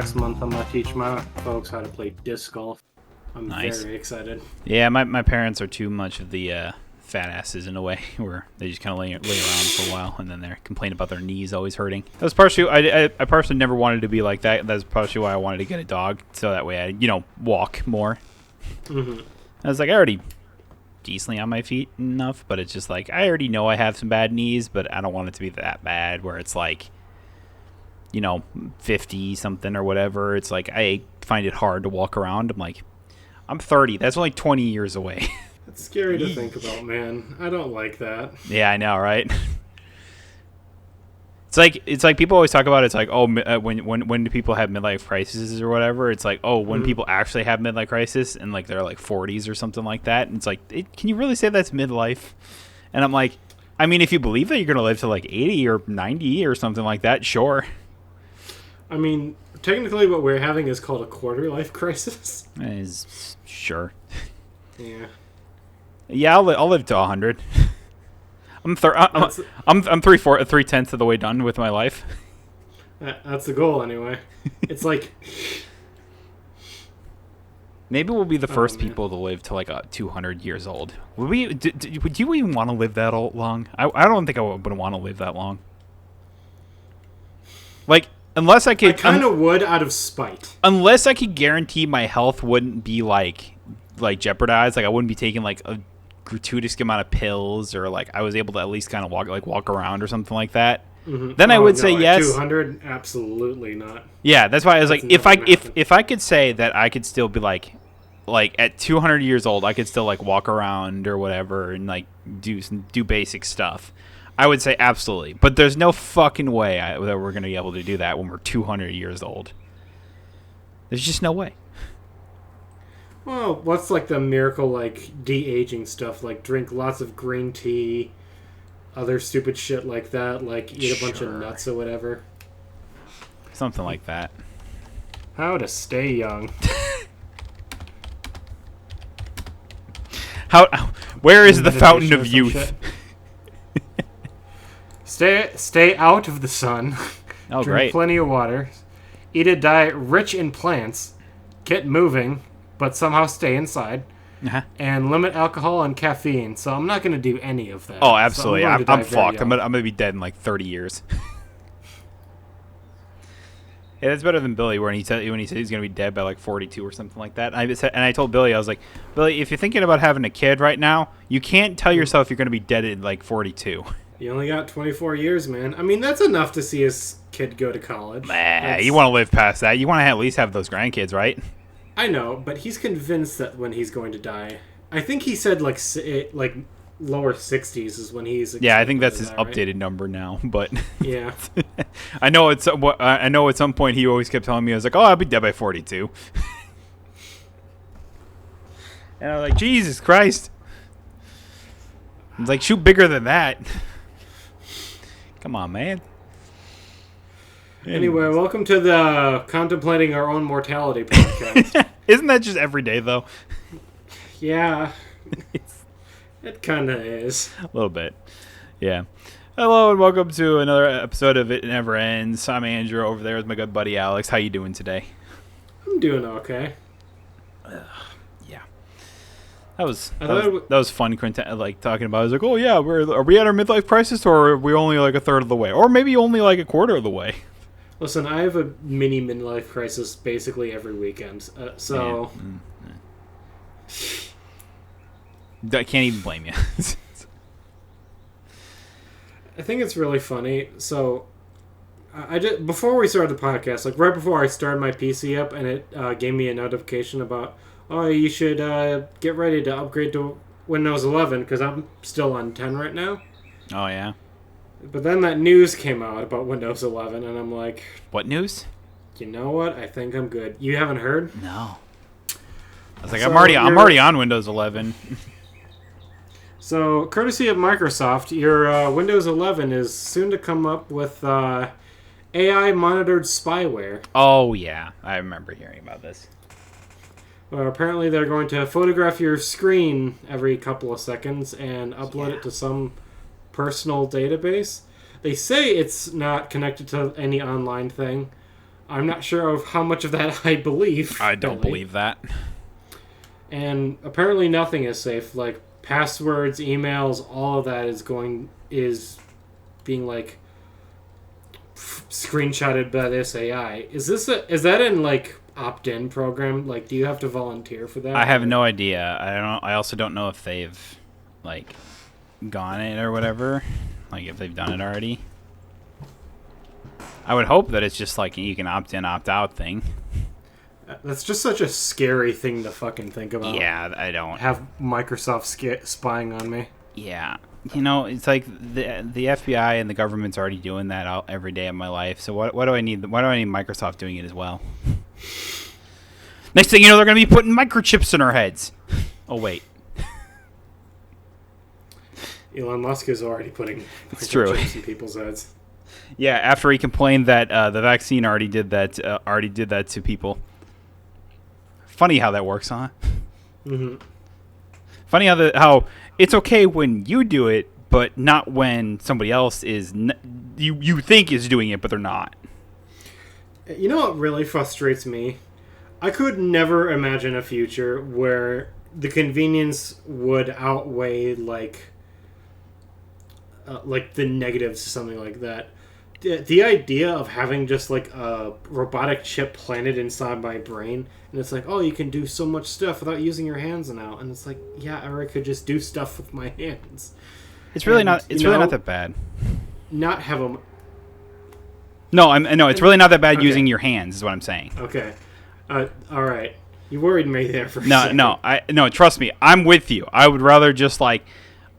next month I'm going to teach my folks how to play disc golf. I'm Nice. very excited. Yeah, my parents are too much of the fat asses in a way, where they just kind of lay around for a while and then they complain about their knees always hurting. That's partially I personally never wanted to be like that. That's partially why I wanted to get a dog, so that way I walk more. Mm-hmm. I was like, I already decently on my feet enough, but it's just like I already know I have some bad knees, but I don't want it to be that bad where it's like 50 something or whatever. It's like I find it hard to walk around. I'm like, I'm 30. That's only 20 years away. It's scary to think about, man. I don't like that. Yeah, I know, right? It's like people always talk about it. It's like, oh, when do people have midlife crises or whatever? It's like, oh, when people actually have midlife crisis and like they're like 40s or something like that. And it's like, can you really say that's midlife? And I'm like, I mean, if you believe that you're gonna live to like 80 or 90 or something like that, sure. I mean, technically, what we're having is called a quarter life crisis. Is sure. Yeah. Yeah, I'll live to 100. I'm 3/10 of the way done with my life. That's the goal, anyway. It's like maybe we'll be the first people to live to like 200 years old. Would you even want to live that long? I don't think I would want to live that long. Like, unless I could, I kind of would out of spite. Unless I could guarantee my health wouldn't be like jeopardized. Like I wouldn't be taking like a gratuitous amount of pills, or like I was able to at least kind of walk around or something like that. Mm-hmm. Then I would say yes. 200, absolutely not. Yeah, that's why I was like, if I could say that I could still be like at 200 years old, I could still like walk around or whatever and like do basic stuff, I would say absolutely. But there's no fucking way that we're gonna be able to do that when we're 200 years old. There's just no way. Well, what's like the miracle like de-aging stuff? Like drink lots of green tea, other stupid shit like that. Like eat a bunch of nuts or whatever. Something like that. How to stay young. Where is the fountain of youth? Stay out of the sun. Oh, Drink great. plenty of water. Eat a diet rich in plants. Get moving, but somehow stay inside. Uh-huh. And limit alcohol and caffeine. So I'm not going to do any of that. Oh, absolutely. So I'm fucked. I'm gonna be dead in like 30 years. Yeah, that's better than Billy, when he said he's gonna be dead by like 42 or something like that. And I told Billy, I was like, Billy, if you're thinking about having a kid right now, you can't tell yourself you're gonna be dead at like 42. You only got 24 years, man. I mean, that's enough to see his kid go to college. You want to live past that. You want to at least have those grandkids, right? I know, but he's convinced that when he's going to die. I think he said like lower 60s is when he's. Yeah, I think that's his updated right? number now. But yeah, I know at some point he always kept telling me, I was like, oh, I'll be dead by 42. And I was like, Jesus Christ. I was like, shoot bigger than that. Come on, man. Anyway, welcome to the Contemplating Our Own Mortality podcast. Isn't that just every day, though? Yeah. It kind of is. A little bit. Yeah. Hello, and welcome to another episode of It Never Ends. I'm Andrew, over there with my good buddy Alex. How you doing today? I'm doing okay. Yeah. That was fun, like talking about. I was like, oh yeah, are we at our midlife crisis, or are we only like a third of the way, or maybe only like a quarter of the way? Listen, I have a mini midlife crisis basically every weekend, so I can't even blame you. I think it's really funny. So, I just before we started the podcast, like right before I started my PC up, and it gave me a notification about, oh, you should get ready to upgrade to Windows 11 because I'm still on 10 right now. Oh yeah. But then that news came out about Windows 11, and I'm like, what news? You know what? I think I'm good. You haven't heard? No. I was like, I'm already on Windows 11. So, courtesy of Microsoft, your Windows 11 is soon to come up with AI-monitored spyware. Oh, yeah. I remember hearing about this. Apparently, they're going to photograph your screen every couple of seconds and upload it to some personal database. They say it's not connected to any online thing, I'm not sure of how much of that I believe. I don't really. believe that. And apparently nothing is safe. Like passwords, emails, all of that is being like screenshotted by this AI. Is that in like opt-in program? Like, do you have to volunteer for that? I have no idea. I also don't know if they've like gone it or whatever. Like if they've done it already. I would hope that it's just like you can opt in, opt out thing. That's just such a scary thing to fucking think about. Yeah, I don't have Microsoft spying on me. Yeah, it's like the FBI and the government's already doing that every day of my life. So what do I need? Why do I need Microsoft doing it as well? Next thing you know, they're going to be putting microchips in our heads. Oh wait, Elon Musk is already putting microchips in people's heads. Yeah, after he complained that the vaccine already did that to people. Funny how that works, huh? Mm-hmm. Funny how it's okay when you do it, but not when somebody else is you think is doing it, but they're not. You know what really frustrates me? I could never imagine a future where the convenience would outweigh like the negatives to something like that. The idea of having just like a robotic chip planted inside my brain, and it's like, oh, you can do so much stuff without using your hands now, and it's like, yeah, or I could just do stuff with my hands. It's really not. It's really not that bad. Not have them. No, no, it's really not that bad using your hands. Is what I'm saying. Okay, all right. You worried me there for a second. No. Trust me, I'm with you. I would rather just like.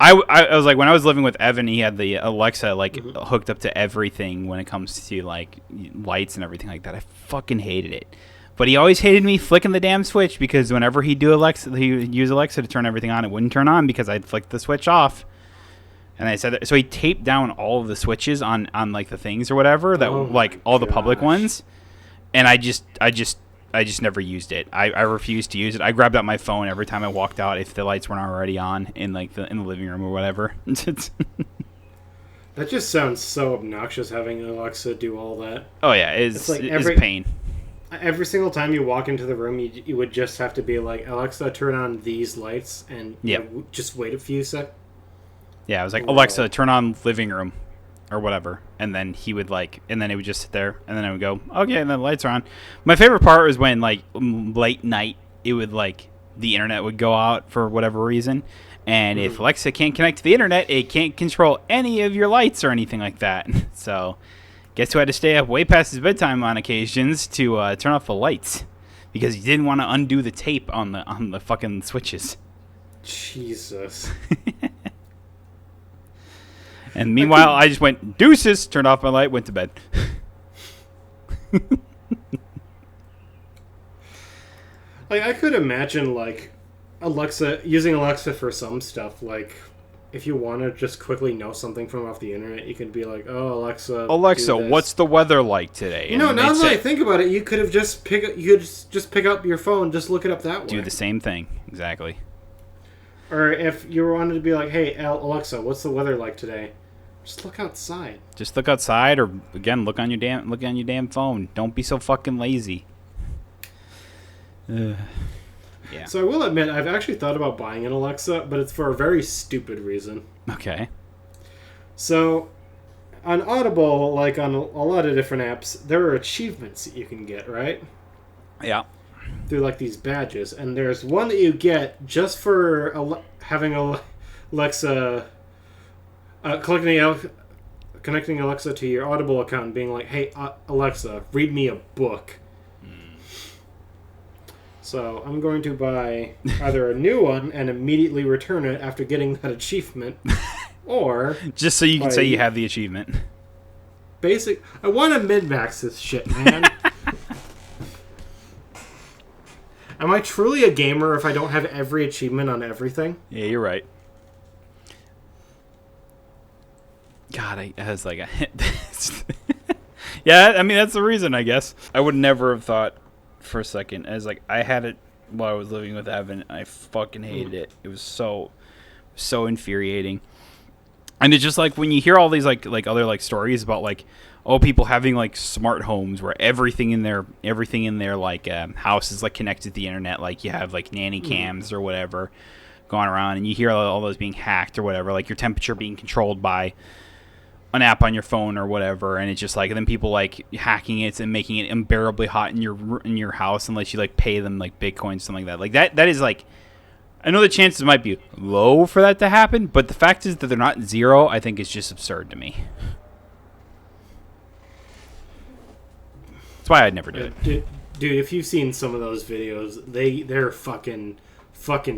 I was like when I was living with Evan, he had the Alexa hooked up to everything when it comes to like lights and everything like that. I fucking hated it, but he always hated me flicking the damn switch because whenever he'd use Alexa to turn everything on, it wouldn't turn on because I'd flick the switch off. And I said that, so he taped down all of the switches on like the things or whatever that all the public ones, and I just never used it. I refused to use it. I grabbed out my phone every time I walked out if the lights weren't already on in the living room or whatever. That just sounds so obnoxious having Alexa do all that. Oh yeah, it's pain. Every single time you walk into the room, you would just have to be like, Alexa, turn on these lights, and just wait a few seconds. Yeah, I was like, Alexa, turn on living room. Or whatever, and then he would and then it would just sit there, and then I would go, okay, and then the lights are on. My favorite part was when late night, it would the internet would go out for whatever reason, and if Alexa can't connect to the internet, it can't control any of your lights or anything like that. So, guess who had to stay up way past his bedtime on occasions to turn off the lights because he didn't want to undo the tape on the fucking switches. Jesus. And meanwhile, I just went, deuces, turned off my light, went to bed. I could imagine, using Alexa for some stuff. If you want to just quickly know something from off the internet, you could be like, oh, Alexa, what's the weather like today? Now that I think about it, you could have just pick up your phone, just look it up that way. Do the same thing, exactly. Or if you wanted to be like, hey, Alexa, what's the weather like today? Just look outside. Just look outside, or again, look on your damn phone. Don't be so fucking lazy. Yeah. So I will admit, I've actually thought about buying an Alexa, but it's for a very stupid reason. Okay. So, on Audible, like on a lot of different apps, there are achievements that you can get, right? Yeah. Through these badges, and there's one that you get just for having Alexa. Connecting Alexa to your Audible account and being like, hey, Alexa, read me a book. So I'm going to buy either a new one and immediately return it after getting that achievement, or... just so you can say you have the achievement. I want to min-max this shit, man. Am I truly a gamer if I don't have every achievement on everything? Yeah, you're right. God, I was like, yeah, I mean, that's the reason, I guess. I would never have thought for a second. As I had it while I was living with Evan, and I fucking hated it. It was so infuriating. And it's just like when you hear all these like other like stories about like people having like smart homes where everything in their like house is like connected to the internet, like you have like nanny cams or whatever going around, and you hear all those being hacked or whatever, like your temperature being controlled by an app on your phone or whatever, and it's just like, and then people like hacking it and making it unbearably hot in your house unless you like pay them like Bitcoin, something like that. That is like, I know the chances might be low for that to happen, but the fact is that they're not zero. I think is just absurd to me. That's why I'd never do it. Dude, if you've seen some of those videos, they're fucking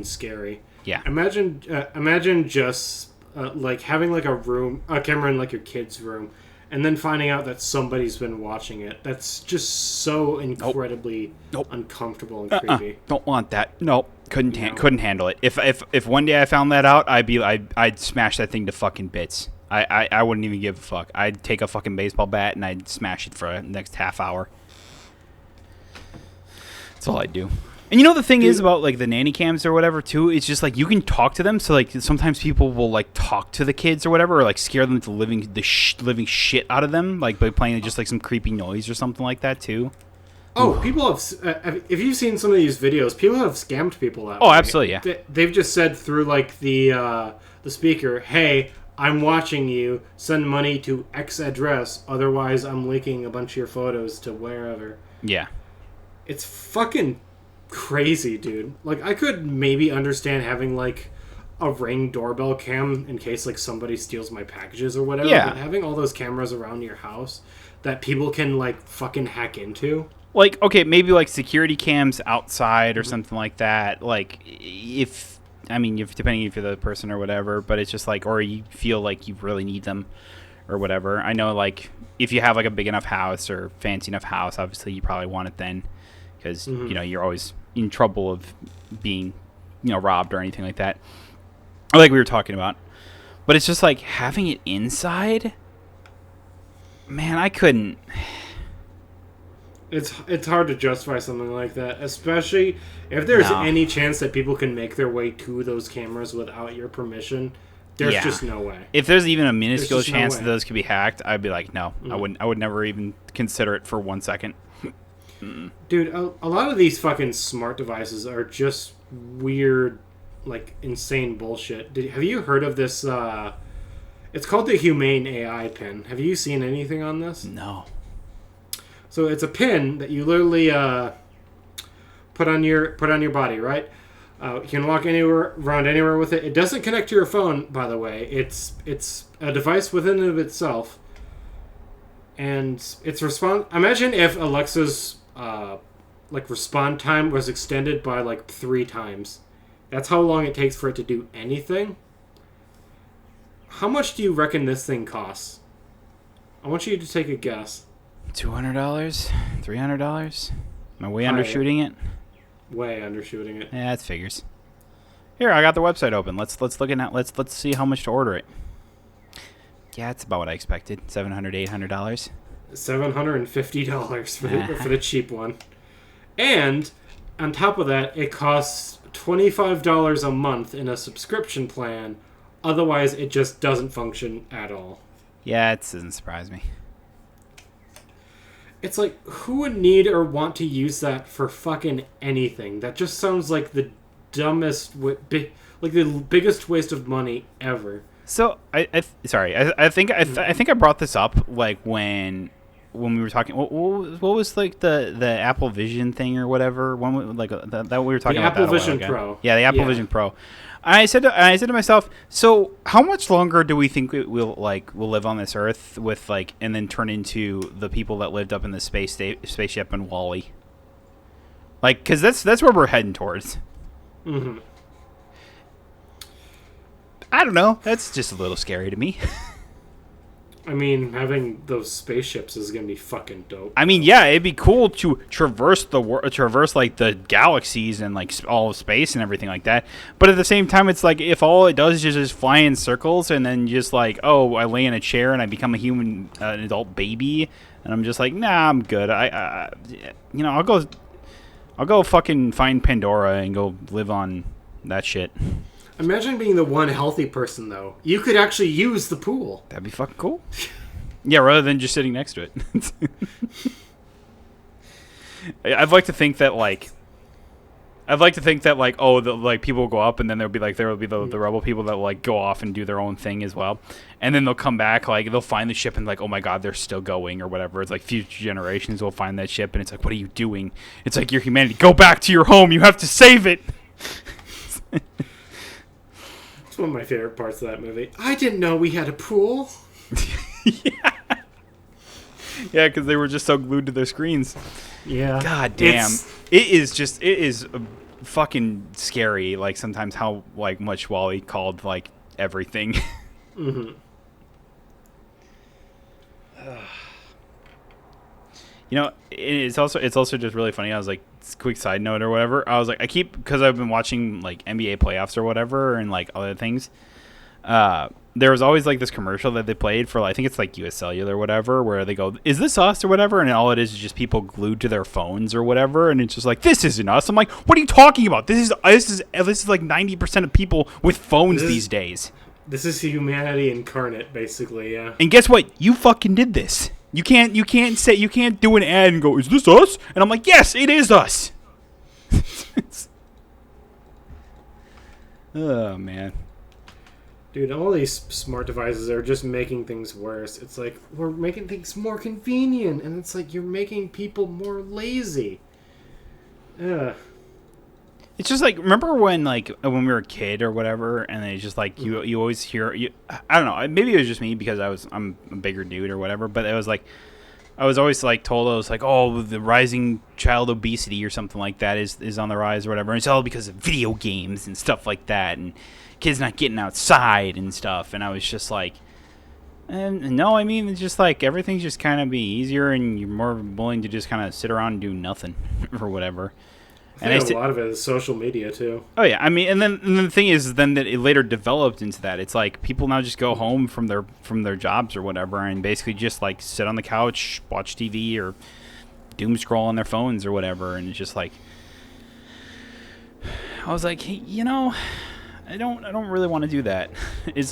scary. Yeah. Imagine just like having like a camera in like your kid's room, and then finding out that somebody's been watching it. That's just so incredibly uncomfortable and creepy. Don't want that. Nope. Couldn't handle it. If one day I found that out, I'd smash that thing to fucking bits. I wouldn't even give a fuck. I'd take a fucking baseball bat and I'd smash it for the next half hour. That's all I'd do. And you know the thing is about like the nanny cams or whatever too, it's just like you can talk to them. So like sometimes people will like talk to the kids or whatever, or like scare them to living shit out of them, like by playing just like some creepy noise or something like that too. Oh, people have. If you've seen some of these videos, people have scammed people that way. Oh, absolutely, yeah. They've just said through like the speaker, "Hey, I'm watching you. Send money to X address. Otherwise, I'm leaking a bunch of your photos to wherever." Yeah. It's fucking crazy, dude. Like, I could maybe understand having like a Ring doorbell cam in case like somebody steals my packages or whatever. Yeah. But having all those cameras around your house that people can like fucking hack into. Like, okay, maybe like security cams outside or something like that. Like, depending if you're the person or whatever, but it's just like, or you feel like you really need them or whatever. I know, like, if you have like a big enough house or fancy enough house, obviously you probably want it then because, you know, you're always in trouble of being, you know, robbed or anything like that. Like we were talking about. But it's just like having it inside, man, I couldn't. It's hard to justify something like that, especially if there's any chance that people can make their way to those cameras without your permission. There's just no way. If there's even a minuscule chance that those could be hacked, I'd be like, no, I wouldn't. I would never even consider it for 1 second. Dude, a lot of these fucking smart devices are just weird, like insane bullshit. Have you heard of this? It's called the Humane AI pin. Have you seen anything on this? No. So it's a pin that you literally put on your body, right? You can walk around anywhere with it. It doesn't connect to your phone, by the way. It's a device within and of itself, and its Imagine if Alexa's respond time was extended by like 3 times. That's how long it takes for it to do anything. How much do you reckon this thing costs? I want you to take a guess. $200? $300? Am I way undershooting it? Way undershooting it. Yeah, that figures. Here, I got the website open. Let's look at that. Let's see how much to order it. Yeah, it's about what I expected. $700, $800. $750 for the cheap one. And on top of that, it costs $25 a month in a subscription plan. Otherwise, it just doesn't function at all. Yeah, it doesn't surprise me. It's like, who would need or want to use that for fucking anything? That just sounds like the dumbest, like the biggest waste of money ever. So I think I brought this up like when we were talking. What was like the Apple Vision thing or whatever? That we were talking the about. Apple Vision Pro. Yeah, the Apple Vision Pro. I said to myself, so how much longer do we think we'll live on this Earth with like, and then turn into the people that lived up in the spaceship in WALL-E? Like, because that's where we're heading towards. Mm-hmm. I don't know. That's just a little scary to me. I mean, having those spaceships is gonna be fucking dope. I mean, yeah, it'd be cool to traverse like the galaxies and like all of space and everything like that. But at the same time, it's like if all it does is just fly in circles and then just like, oh, I lay in a chair and I become a human, an adult baby, and I'm just like, nah, I'm good. I'll go fucking find Pandora and go live on that shit. Imagine being the one healthy person, though. You could actually use the pool. That'd be fucking cool. Yeah, rather than just sitting next to it. I'd like to think that like people will go up and then there will be the rebel people that will like go off and do their own thing as well, and then they'll come back, like they'll find the ship and like, oh my god, they're still going or whatever. It's like future generations will find that ship and it's like, what are you doing? It's like, your humanity, go back to your home, you have to save it. It's one of my favorite parts of that movie. I didn't know we had a pool. Yeah, because they were just so glued to their screens. Yeah. God damn. It is fucking scary, like, sometimes how, like, much Wally called, like, everything. Mm-hmm. You know, it's also just really funny. I was like, quick side note or whatever. I was like, because I've been watching, like, NBA playoffs or whatever and, like, other things. There was always like this commercial that they played for, like, I think it's like US Cellular or whatever, where they go, "Is this us?" or whatever, and all it is just people glued to their phones or whatever, and it's just like, "This isn't us." I'm like, "What are you talking about? This is like 90% of people with phones these days." This is humanity incarnate, basically. Yeah. And guess what? You fucking did this. You can't do an ad and go, "Is this us?" And I'm like, "Yes, it is us." Oh man. Dude, all these smart devices are just making things worse. It's like, we're making things more convenient, and it's like, you're making people more lazy. Ugh. It's just like, remember when we were a kid or whatever, and it's just like, you always hear, I don't know, maybe it was just me because I'm a bigger dude or whatever, but it was like, I was always like told, I was like, oh, the rising child obesity or something like that is on the rise or whatever, and it's all because of video games and stuff like that, and kids not getting outside and stuff. And I was just like, no, I mean, it's just like everything's just kind of be easier and you're more willing to just kind of sit around and do nothing or whatever. And a lot of it is social media too. Oh yeah, I mean, and then the thing is then that it later developed into that. It's like people now just go home from their jobs or whatever and basically just like sit on the couch, watch TV, or doom scroll on their phones or whatever. And it's just like, I was like, hey, you know, I don't really want to do that. It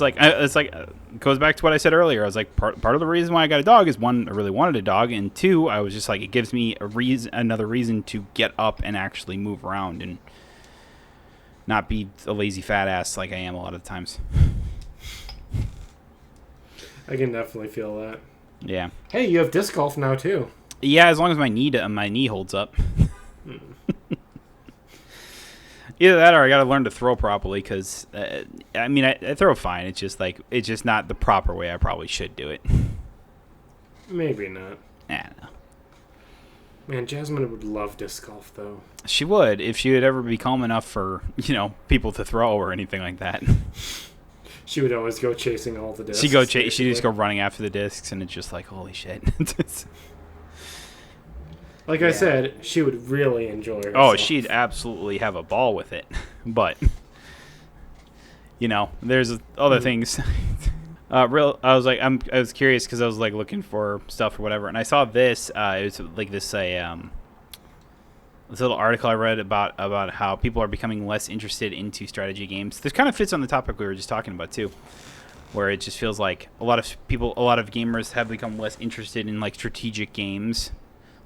goes back to what I said earlier. I was like, part of the reason why I got a dog is, one, I really wanted a dog, and two, I was just like, it gives me another reason to get up and actually move around and not be a lazy fat ass like I am a lot of the times. I can definitely feel that. Yeah. Hey, you have disc golf now too. Yeah, as long as my knee holds up. Either that or I got to learn to throw properly because, I mean, I throw fine. It's just not the proper way I probably should do it. Maybe not. I don't know. Man, Jasmine would love disc golf, though. She would, if she would ever be calm enough for, people to throw or anything like that. She would always go chasing all the discs. She'd just go running after the discs, and it's just like, holy shit. Like I said, she would really enjoy herself. Oh, she'd absolutely have a ball with it. But, there's other things. I was curious because I was like looking for stuff or whatever, and I saw this. It was like this little article I read about how people are becoming less interested into strategy games. This kind of fits on the topic we were just talking about too, where it just feels like a lot of gamers have become less interested in like strategic games.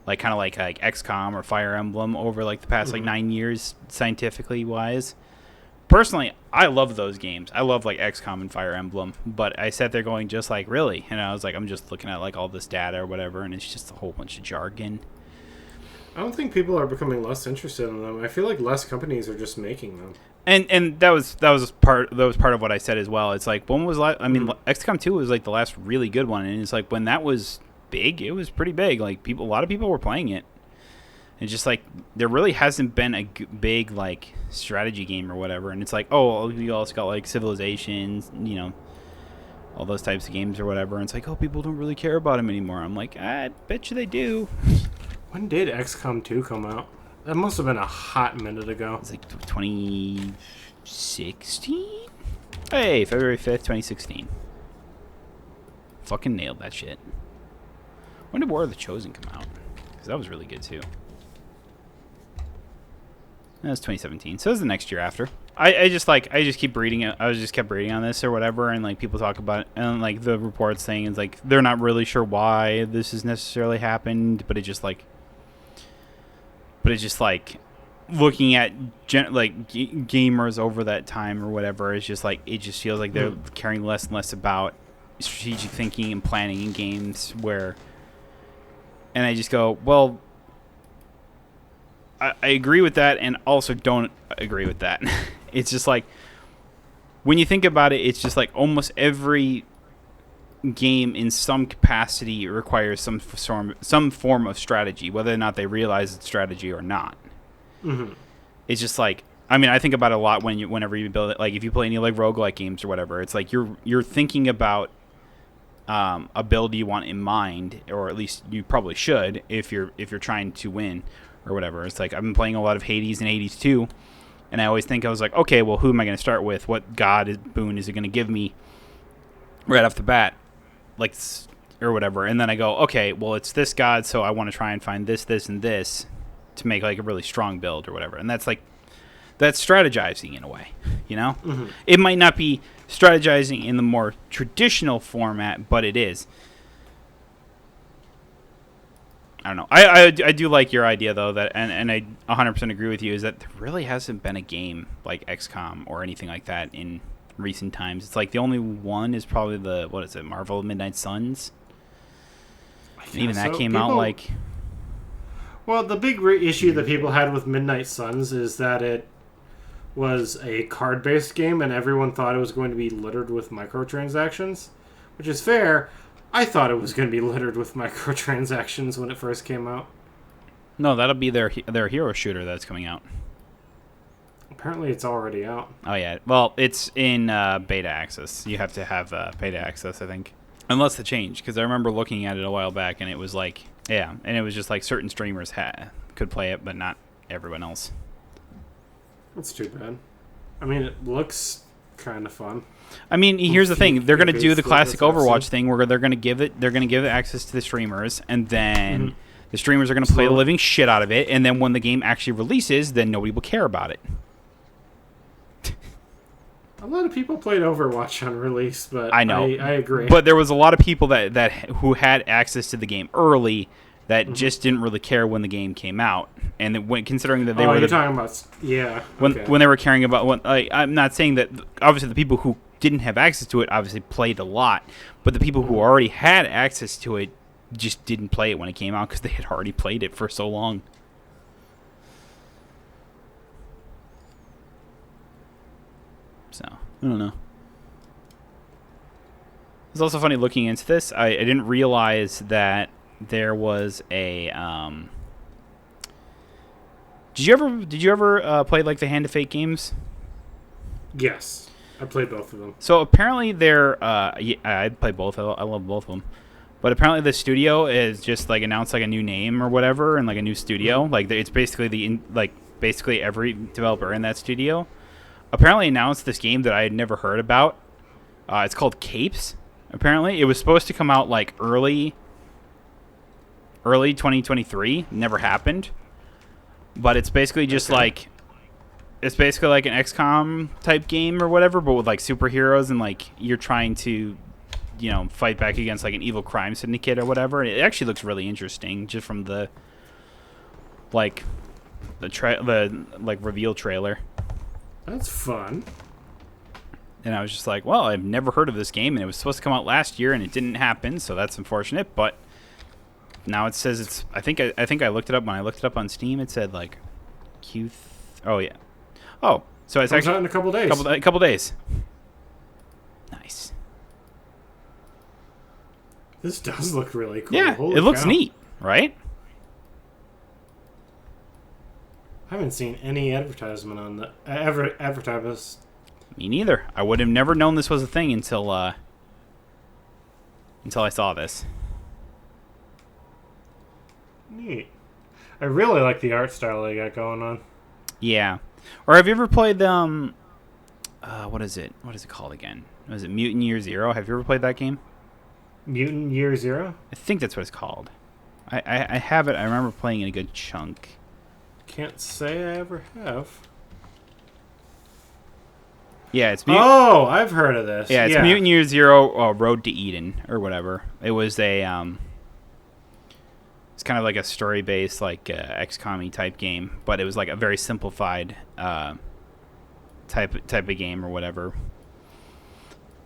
Like kind of like XCOM or Fire Emblem over like the past like 9 years, scientifically wise. Personally, I love those games. I love like XCOM and Fire Emblem, but I sat there going just like, really? And I was like, I'm just looking at like all this data or whatever, and it's just a whole bunch of jargon. I don't think people are becoming less interested in them. I feel like less companies are just making them. And that was part of what I said as well. It's like, when was XCOM 2 was like the last really good one, and it's like when that was big, it was pretty big. Like a lot of people were playing it. It's just like there really hasn't been a big like strategy game or whatever. And it's like, oh, you also got like Civilizations, all those types of games or whatever. And it's like, oh, people don't really care about them anymore. I'm like, I bet you they do. When did XCOM 2 come out? That must have been a hot minute ago. It's like 2016. Hey, February 5th, 2016. Fucking nailed that shit. When did War of the Chosen come out? Because that was really good too. That was 2017. So it was the next year after. I just keep reading it. Kept reading on this or whatever, and like people talk about it, and like the reports saying it's like they're not really sure why this has necessarily happened, but it's just like looking at gamers over that time or whatever. It's just like it just feels like they're caring less and less about strategic thinking and planning in games and I just go, well, I agree with that and also don't agree with that. It's just like, when you think about it, it's just like almost every game in some capacity requires some form of strategy, whether or not they realize it's strategy or not. Mm-hmm. It's just like, I mean, I think about it a lot whenever you build it. Like if you play any like roguelike games or whatever, it's like you're thinking about a build you want in mind, or at least you probably should if you're trying to win or whatever. It's like I've been playing a lot of Hades and Hades 2, and I was like, okay, well, who am I going to start with? What boon is it going to give me right off the bat, like, or whatever? And then I go, okay, well, it's this god, so I want to try and find this, and this to make like a really strong build or whatever. And that's strategizing in a way, you know? Mm-hmm. It might not be strategizing in the more traditional format, but it is. I don't know. I do like your idea, though, that and I 100% agree with you, is that there really hasn't been a game like XCOM or anything like that in recent times. It's like the only one is probably Marvel Midnight Suns? And even that came out like... Well, the big issue that people had with Midnight Suns is that it was a card-based game and everyone thought it was going to be littered with microtransactions, which is fair. I thought it was going to be littered with microtransactions when it first came out. No, that'll be their hero shooter that's coming out. Apparently it's already out. Oh, yeah. Well, it's in beta access. You have to have beta access, I think. Unless they change, because I remember looking at it a while back, and it was like, yeah, and it was just like certain streamers could play it, but not everyone else. That's too bad. I mean, it looks kind of fun. I mean, here's the thing: they're going to do the classic Overwatch thing, where they're going to give it access to the streamers, and then the streamers are going to play the living shit out of it, and then when the game actually releases, then nobody will care about it. A lot of people played Overwatch on release, but I know, I agree. But there was a lot of people that who had access to the game early that just didn't really care when the game came out, and considering that they were talking about when they were caring about I'm not saying that obviously the people who didn't have access to it obviously played a lot, but the people who already had access to it just didn't play it when it came out because they had already played it for so long. So, I don't know. It's also funny looking into this. I didn't realize that there was a... Did you ever play like the Hand of Fate games? Yes. I played both of them. So apparently they're... I played both. I love both of them. But apparently the studio is just like announced like a new name or whatever and like a new studio. Like it's basically basically every developer in that studio apparently announced this game that I had never heard about. It's called Capes. Apparently it was supposed to come out like early 2023. Never happened. But it's basically just like an XCOM type game or whatever, but with like superheroes and like you're trying to, you know, fight back against like an evil crime syndicate or whatever. It actually looks really interesting just from the reveal trailer. That's fun. And I was just like, well, I've never heard of this game, and it was supposed to come out last year, and it didn't happen, so that's unfortunate. But now it says it's. I think I looked it up when I looked it up on Steam. It said like Q. Oh yeah. Oh, so it's actually out in a couple days. Couple days. Nice. This does look really cool. Yeah, Holy it looks cow. neat, right? I haven't seen any advertisement on the advertisements. Me neither. I would have never known this was a thing until I saw this. Neat. I really like the art style they got going on. Yeah. Or have you ever played what is it? What is it called again? Was it Mutant Year Zero? Have you ever played that game? Mutant Year Zero? I think that's what it's called. I have it. I remember playing in a good chunk. Can't say I ever have. Yeah, it's Oh, I've heard of this. Yeah, it's Mutant Year Zero Road to Eden or whatever. It was a it's kind of like a story-based like XCOM type game, but it was like a very simplified type of game or whatever.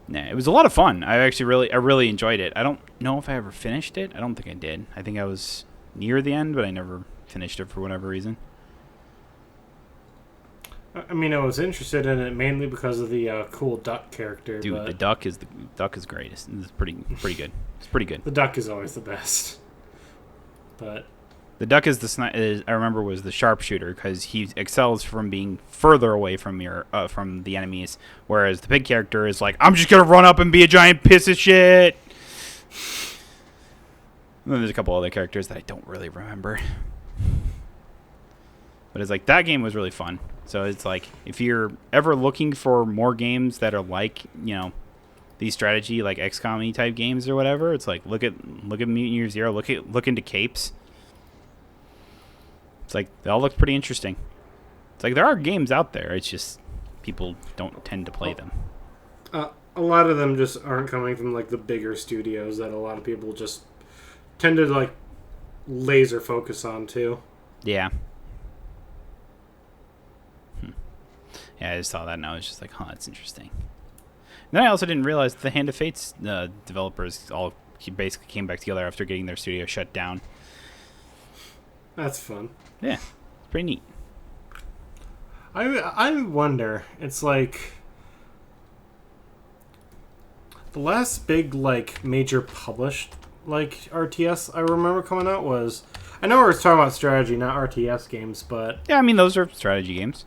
Nah, it was a lot of fun. I really enjoyed it. I don't know if I ever finished it. I don't think I did. I think I was near the end, but I never finished it for whatever reason. I mean, I was interested in it mainly because of the cool duck character. Dude, but the duck is great. It's pretty good. It's pretty good. The duck is always the best. But the duck is I remember was the sharpshooter because he excels from being further away from from the enemies, whereas the pig character is like, I'm just gonna run up and be a giant piece of shit. And then there's a couple other characters that I don't really remember. But it's like, that game was really fun. So it's like, if you're ever looking for more games that are like, these strategy like XCOM-y type games or whatever, it's like, look at Mutant Year Zero, look into Capes. It's like, they all look pretty interesting. It's like, there are games out there, it's just people don't tend to play them. A lot of them just aren't coming from like the bigger studios that a lot of people just tend to like laser focus on too. Yeah. Yeah, I just saw that and I was just like, that's interesting. And then I also didn't realize the Hand of Fate's developers all basically came back together after getting their studio shut down. That's fun. Yeah, it's pretty neat. I wonder, it's like the last big like major published like RTS I remember coming out was, I know we're talking about strategy, not RTS games, but yeah, I mean those are strategy games.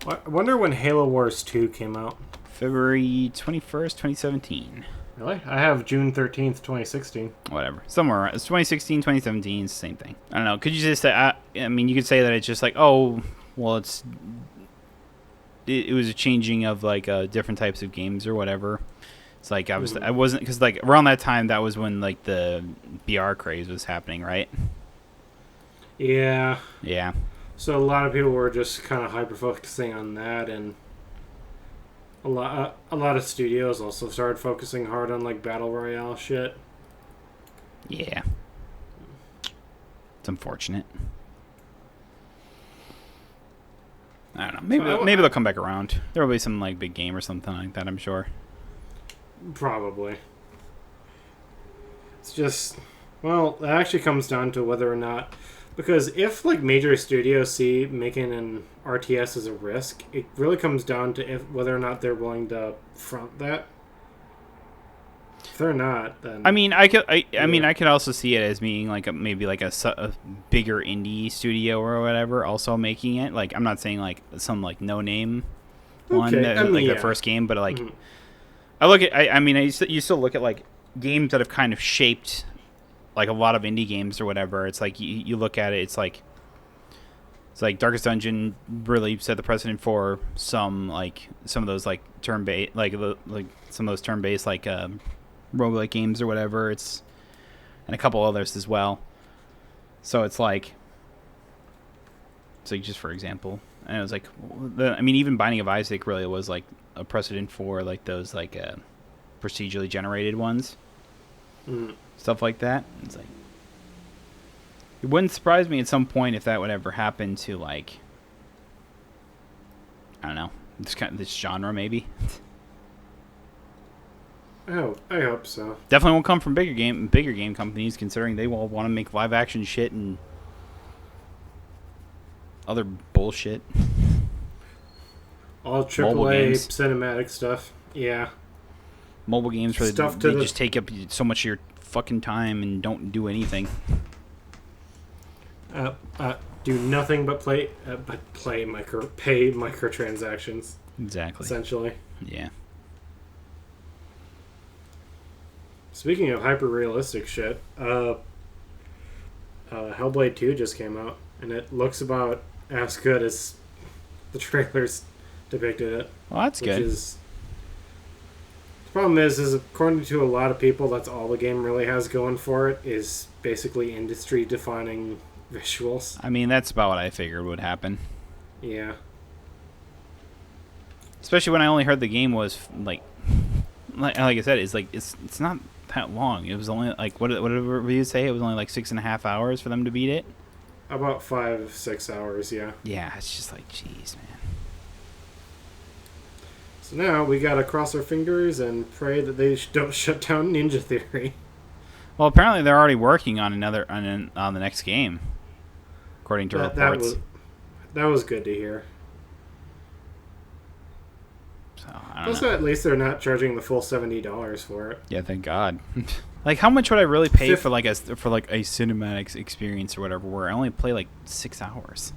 I wonder when Halo Wars 2 came out. February 21st, 2017. Really? I have June 13th, 2016. Whatever. Somewhere around. It's 2016, 2017, it's the same thing. I don't know. Could you just say, I mean, you could say that it's just like, oh, well, it was a changing of like different types of games or whatever. It's like, I wasn't, because like around that time, that was when like the BR craze was happening, right? Yeah. Yeah. So a lot of people were just kind of hyper-focusing on that, and a lot of studios also started focusing hard on like battle royale shit. Yeah. It's unfortunate. I don't know. Maybe they'll come back around. There will be some like big game or something like that, I'm sure. Probably. It's just, well, it actually comes down to whether or not, because if like major studios see making an RTS as a risk, it really comes down to whether or not they're willing to front that. If they're not, then I mean, I could also see it as being like maybe like a bigger indie studio or whatever also making it. Like, I'm not saying like some like no name one the first game, but like I look at you still look at like games that have kind of shaped like a lot of indie games or whatever. It's like you look at it, it's like Darkest Dungeon really set the precedent for some of those like turn-based roguelike games or whatever. It's and a couple others as well. So it's like just for example, and it was like even Binding of Isaac really was like a precedent for like those like procedurally generated ones. Stuff like that. It's like, it wouldn't surprise me at some point if that would ever happen to like, I don't know, this genre maybe. I hope so. Definitely won't come from bigger game companies, considering they will want to make live action shit and other bullshit. All AAA cinematic stuff. Yeah. Mobile games where they just take up so much of your fucking time and don't do anything. Do nothing but pay microtransactions. Exactly. Essentially. Yeah. Speaking of hyper realistic shit, Hellblade 2 just came out, and it looks about as good as the trailers depicted it. Well, that's good. The problem is according to a lot of people, that's all the game really has going for it, is basically industry-defining visuals. I mean, that's about what I figured would happen. Yeah. Especially when I only heard the game was like I said, it's not that long. It was only like what did the reviews say? It was only like 6.5 hours for them to beat it. About 5-6 hours, yeah. Yeah, it's just like, jeez, man. So now we gotta cross our fingers and pray that they don't shut down Ninja Theory. Well, apparently they're already working on on the next game, according to reports. That was good to hear. So I don't Also, know. at least they're not charging the full $70 for it. Yeah, thank God. Like, how much would I really pay for like a cinematic experience or whatever, where I only play like 6 hours?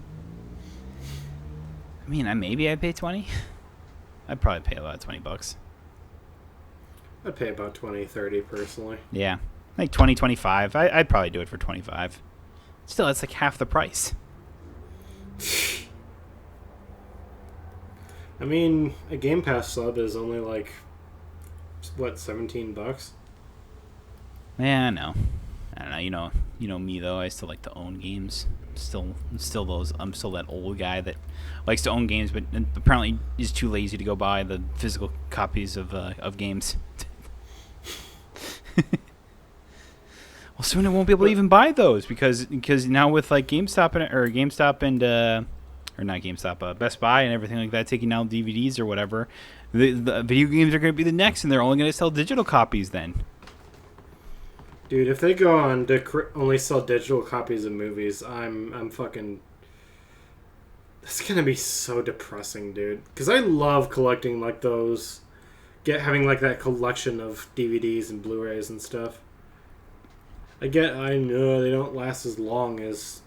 I mean, maybe I'd pay 20. I'd probably pay about $20. I'd pay about 20-30 personally. Yeah, like 20, 25. I'd probably do it for 25. Still, it's like half the price. I mean, a Game Pass sub is only like, what, $17? Yeah, I know. I don't know. You know me though. I still like to own games. I'm still that old guy that likes to own games, but apparently is too lazy to go buy the physical copies of games. Well, soon I won't be able to even buy those because now with like GameStop and not GameStop, Best Buy and everything like that taking out DVDs or whatever, the video games are going to be the next, and they're only going to sell digital copies then. Dude, if they go on to only sell digital copies of movies, I'm fucking... That's gonna be so depressing, dude. Because I love collecting, like, those... having, like, that collection of DVDs and Blu-rays and stuff. I know they don't last as long as,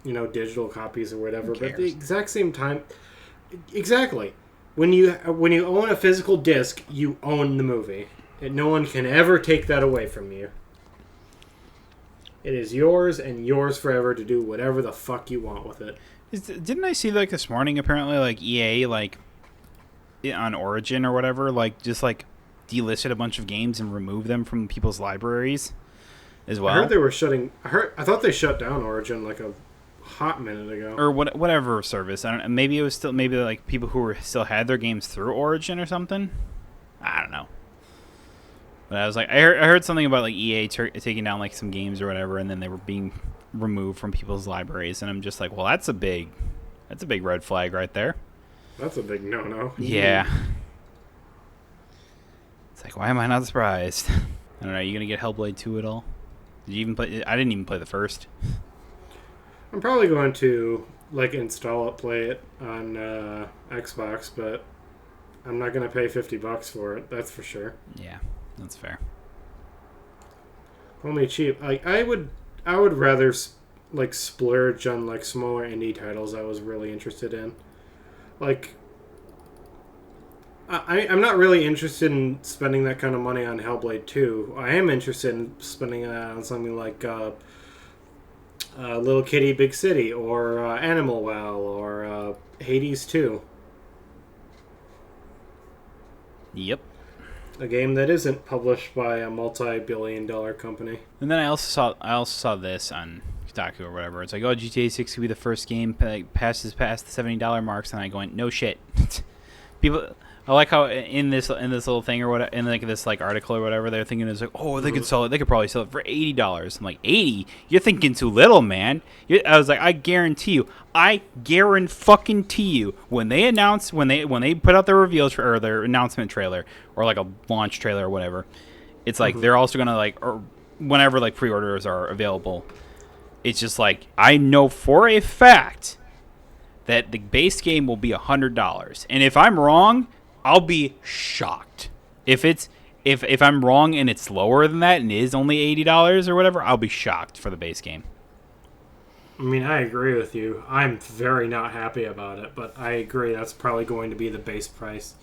digital copies or whatever. But at the exact same time... Exactly. When you own a physical disc, you own the movie. And no one can ever take that away from you. It is yours and yours forever to do whatever the fuck you want with it. Didn't I see like this morning apparently like EA like on Origin or whatever like just like delisted a bunch of games and removed them from people's libraries as well? I heard they were I thought they shut down Origin like a hot minute ago. Or whatever service. I don't know. Maybe it was still like people who still had their games through Origin or something. I don't know. But I was like, I heard something about like EA taking down like some games or whatever, and then they were being removed from people's libraries, and I'm just like, well, that's a big red flag right there. That's a big no-no. Yeah. It's like, why am I not surprised? I don't know. Are you gonna get Hellblade 2 at all? Did you even play? I didn't even play the first. I'm probably going to like install it, play it on Xbox, but I'm not gonna pay $50 for it. That's for sure. Yeah. That's fair. Only cheap. I would rather like splurge on like smaller indie titles I was really interested in. Like, I'm not really interested in spending that kind of money on Hellblade 2. I am interested in spending that on something like Little Kitty Big City or Animal Well or Hades 2. Yep. A game that isn't published by a multi-billion-dollar company. And then I also saw this on Kotaku or whatever. It's like, oh, GTA 6 could be the first game passes past the $70 marks, and I going, no shit. People, I like how in this little thing or whatever, in like this like article or whatever, they're thinking it's like, oh, they could sell it. They could probably sell it for $80. I'm like, 80? You're thinking too little, man. I was like, I guarantee you, when they put out their reveals or their announcement trailer or like a launch trailer or whatever, it's like they're also gonna like, or whenever like pre-orders are available, it's just like, I know for a fact that the base game will be $100, and if I'm wrong, I'll be shocked. If I'm wrong and it's lower than that and is only $80 or whatever, I'll be shocked for the base game. I mean, I agree with you. I'm very not happy about it, but I agree that's probably going to be the base price.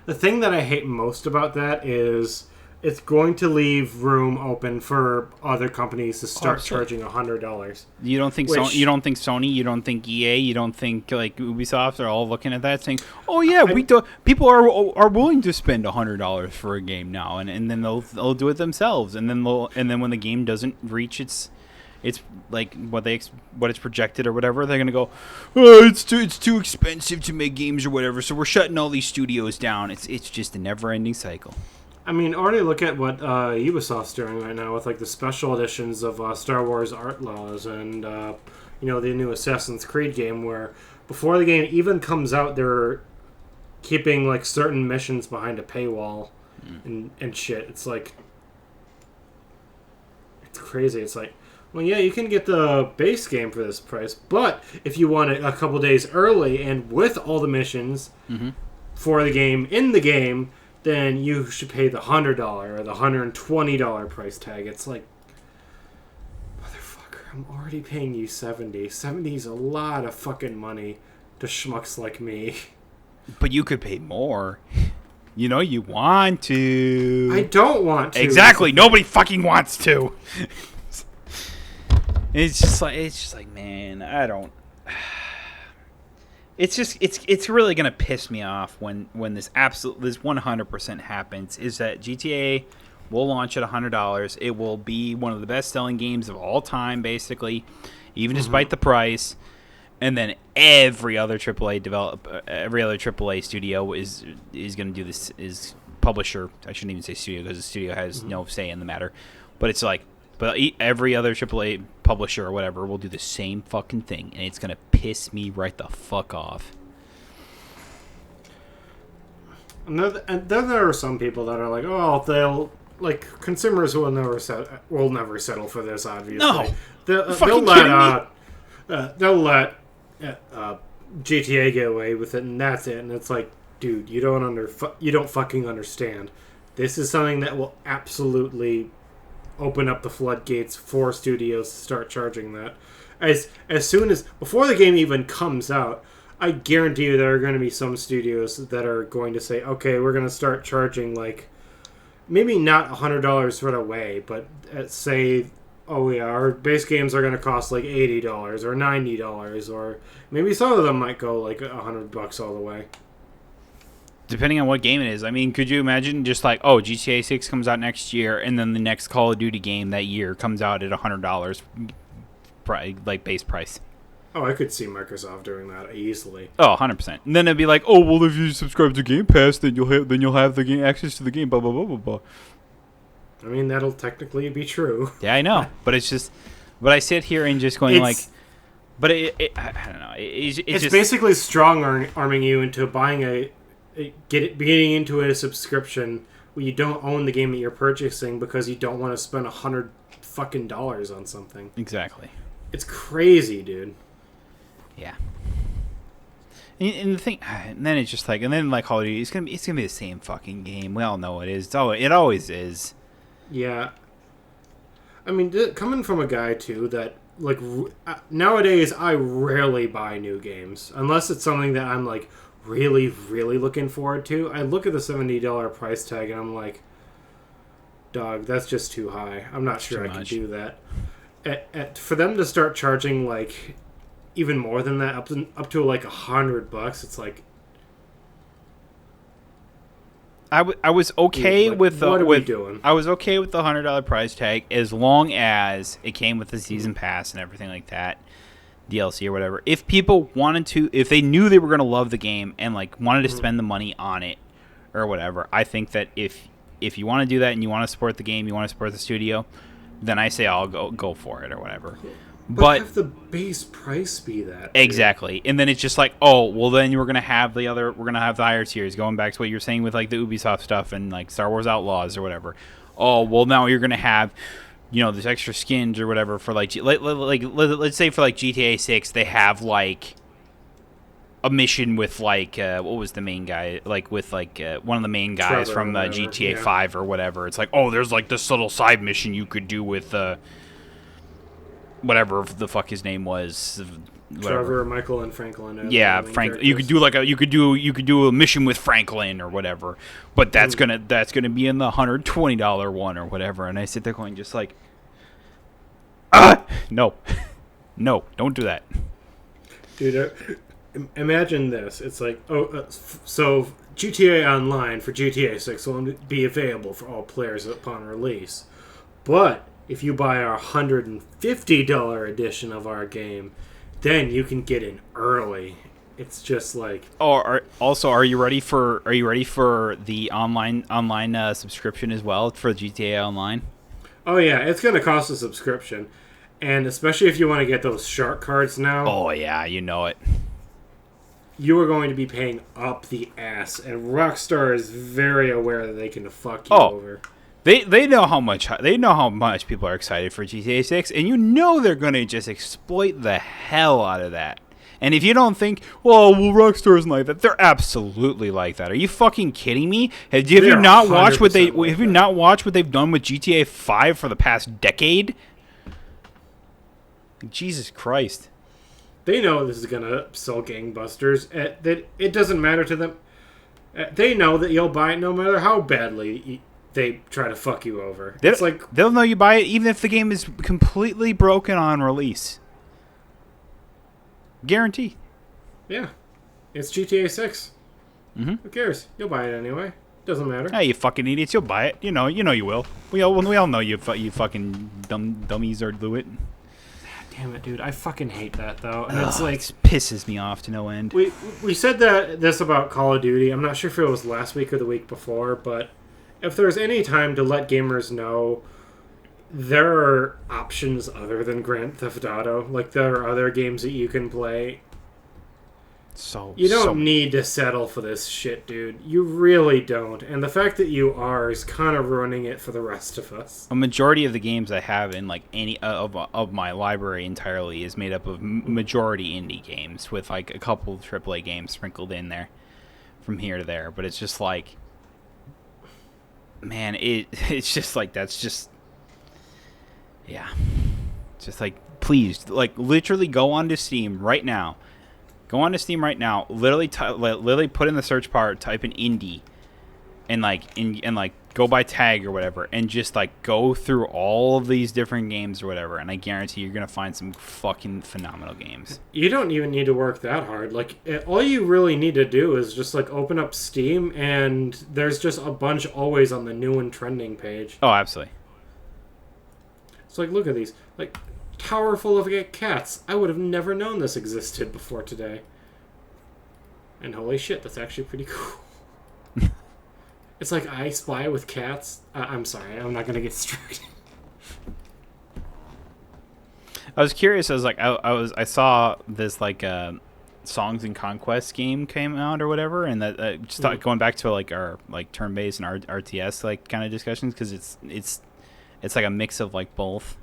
The thing that I hate most about that is it's going to leave room open for other companies to start charging $100. You don't think you don't think Sony, you don't think EA, you don't think like Ubisoft are all looking at that saying, "Oh yeah, people are willing to spend $100 for a game now," and then they'll do it themselves, and then when the game doesn't reach its it's like what it's projected or whatever, they're gonna go, oh, it's too expensive to make games or whatever, so we're shutting all these studios down. It's just a never-ending cycle. I mean, already look at what Ubisoft's doing right now with like the special editions of Star Wars Outlaws and the new Assassin's Creed game, where before the game even comes out, they're keeping like certain missions behind a paywall and shit. It's like, it's crazy. It's like, well, yeah, you can get the base game for this price, but if you want it a couple days early and with all the missions for the game in the game, then you should pay the $100 or the $120 price tag. It's like, motherfucker, I'm already paying you $70. $70 is a lot of fucking money to schmucks like me. But you could pay more. You know you want to. I don't want to. Exactly. Nobody fucking wants to. It's just like, man, I don't. It's really gonna piss me off when this 100% happens. Is that GTA will launch at $100? It will be one of the best selling games of all time, basically, even despite the price. And then every other AAA studio is going to do this. Is publisher? I shouldn't even say studio because the studio has no say in the matter. But it's like, every other AAA publisher or whatever will do the same fucking thing, and it's going to piss me right the fuck off. And then there are some people that are like, oh, they'll like consumers will never settle for this. Obviously, no, they'll let GTA get away with it, and that's it. And it's like, dude, you don't fucking understand. This is something that will absolutely open up the floodgates for studios to start charging that. As soon as before the game even comes out, I guarantee you there are going to be some studios that are going to say, okay, we're going to start charging like maybe not $100 right away, but say, oh yeah, our base games are going to cost like $80 or $90, or maybe some of them might go like $100 all the way. Depending on what game it is. I mean, could you imagine just like, oh, GTA 6 comes out next year, and then the next Call of Duty game that year comes out at $100, like base price? Oh, I could see Microsoft doing that easily. Oh, 100%. And then it'd be like, oh, well, if you subscribe to Game Pass, then you'll have the game access to the game. Blah blah blah blah blah. I mean, that'll technically be true. Yeah, I know, but it's just, but I sit here and just going like, but I don't know. It's just basically strong arming you into buying getting into a subscription where you don't own the game that you're purchasing because you don't want to spend $100 fucking on something. Exactly. It's crazy, dude. Yeah. And the thing, and then it's just like, and then like Call of Duty, it's gonna be the same fucking game. We all know it is. It always is. Yeah. I mean, coming from a guy too that like nowadays I rarely buy new games unless it's something that I'm like really, really looking forward to. I look at the $70 price tag and I'm like, dog, that's just too high. I'm not sure I can do that. For them to start charging like even more than that, up to like $100, it's like I was okay with the what are we doing? I was okay with the $100 price tag as long as it came with the season pass and everything like that. DLC or whatever. If people wanted to, if they knew they were going to love the game and like wanted to spend the money on it or whatever, I think that if you want to do that and you want to support the game, you want to support the studio, then I say I'll go for it or whatever. But have the base price be that exactly, and then it's just like, oh, well, then we're gonna have the higher tiers. Going back to what you're saying with like the Ubisoft stuff and like Star Wars Outlaws or whatever. Oh, well, now you're gonna have, you know, this extra skins or whatever for like let's say for like GTA 6 they have like a mission with like what was the main guy, like with like one of the main guys Trevor from GTA 5 or whatever. It's like, oh, there's like this little side mission you could do with whatever the fuck his name was, whatever. Trevor, Michael, and Franklin. Yeah, Frank. You could do a mission with Franklin or whatever, but that's gonna be in the $120 one or whatever. And I sit there going just like, no, don't do that, dude. Imagine this. It's like, so GTA Online for GTA 6 will be available for all players upon release, but if you buy our $150 edition of our game, then you can get in early. It's just like, are you ready for the online subscription as well for GTA Online? oh yeah, it's going to cost a subscription. And especially if you want to get those shark cards now. Oh yeah, you know it. You are going to be paying up the ass, and Rockstar is very aware that they can fuck you over. They know how much people are excited for GTA 6, and you know they're going to just exploit the hell out of that. And if you don't think, well, Rockstar isn't like that, they're absolutely like that. Are you fucking kidding me? Have you not watched what they've done with GTA 5 for the past decade? Jesus Christ. They know this is going to sell gangbusters. That it doesn't matter to them. They know that you'll buy it no matter how badly they try to fuck you over. They'll know you buy it even if the game is completely broken on release. Guarantee. Yeah. It's GTA 6. Mm-hmm. Who cares? You'll buy it anyway. Doesn't matter. Hey, you fucking idiots. You'll buy it. You know you will. We all know you fucking dummies are do it. Damn it, dude. I fucking hate that, though. And it's like... It pisses me off to no end. We said this about Call of Duty. I'm not sure if it was last week or the week before, but if there's any time to let gamers know there are options other than Grand Theft Auto, like there are other games that you can play, you don't need to settle for this shit, dude. You really don't. And the fact that you are is kind of ruining it for the rest of us. A majority of the games I have in like any of my library entirely is made up of majority indie games with like a couple of AAA games sprinkled in there from here to there. But it's just like, man, it's just like that's just, yeah, just like please, like literally go onto Steam right now. Go on to Steam right now. Literally put in the search bar, type in indie, and go by tag or whatever, and just like go through all of these different games or whatever. And I guarantee you're gonna find some fucking phenomenal games. You don't even need to work that hard. Like all you really need to do is just like open up Steam, and there's just a bunch always on the new and trending page. Oh, absolutely. It's like, look at these, like. Tower full of cats. I would have never known this existed before today. And holy shit, that's actually pretty cool. It's like I Spy with cats. I'm sorry, I'm not going to get distracted. I was curious. I was like, I saw this like Songs and Conquest game came out or whatever, and that just thought going back to like our like turn-based and RTS like kind of discussions because it's like a mix of like both.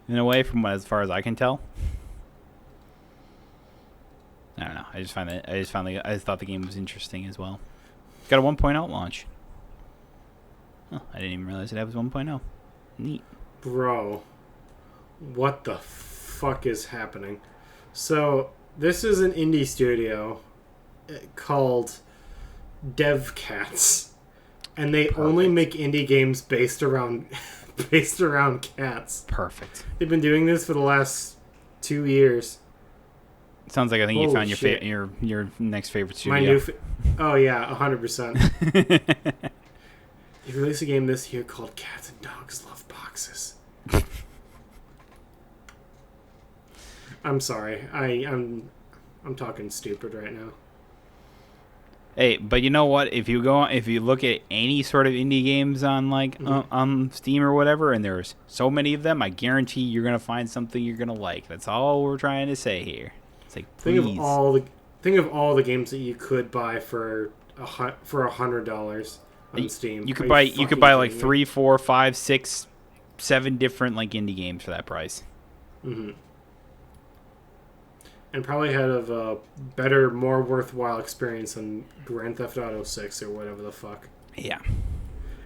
In a way, from as far as I can tell, I don't know. I just thought the game was interesting as well. Got a 1.0 launch. Oh, I didn't even realize that was 1.0. Neat, bro. What the fuck is happening? So this is an indie studio called DevCats, and they only make indie games based around cats. Perfect. They've been doing this for the last 2 years. Sounds like I think you found your next favorite studio. Oh yeah, 100%. They released a game this year called Cats and Dogs Love Boxes. I'm sorry. I'm talking stupid right now. Hey, but you know what? If you look at any sort of indie games on on Steam or whatever, and there's so many of them, I guarantee you're gonna find something you're gonna like. That's all we're trying to say here. It's like, please. Think of all the games that you could buy for $100 on Steam. You could buy like 3, 4, 5, 6, 7 different like indie games for that price. Mm-hmm. And probably had a better, more worthwhile experience than Grand Theft Auto 6 or whatever the fuck. Yeah.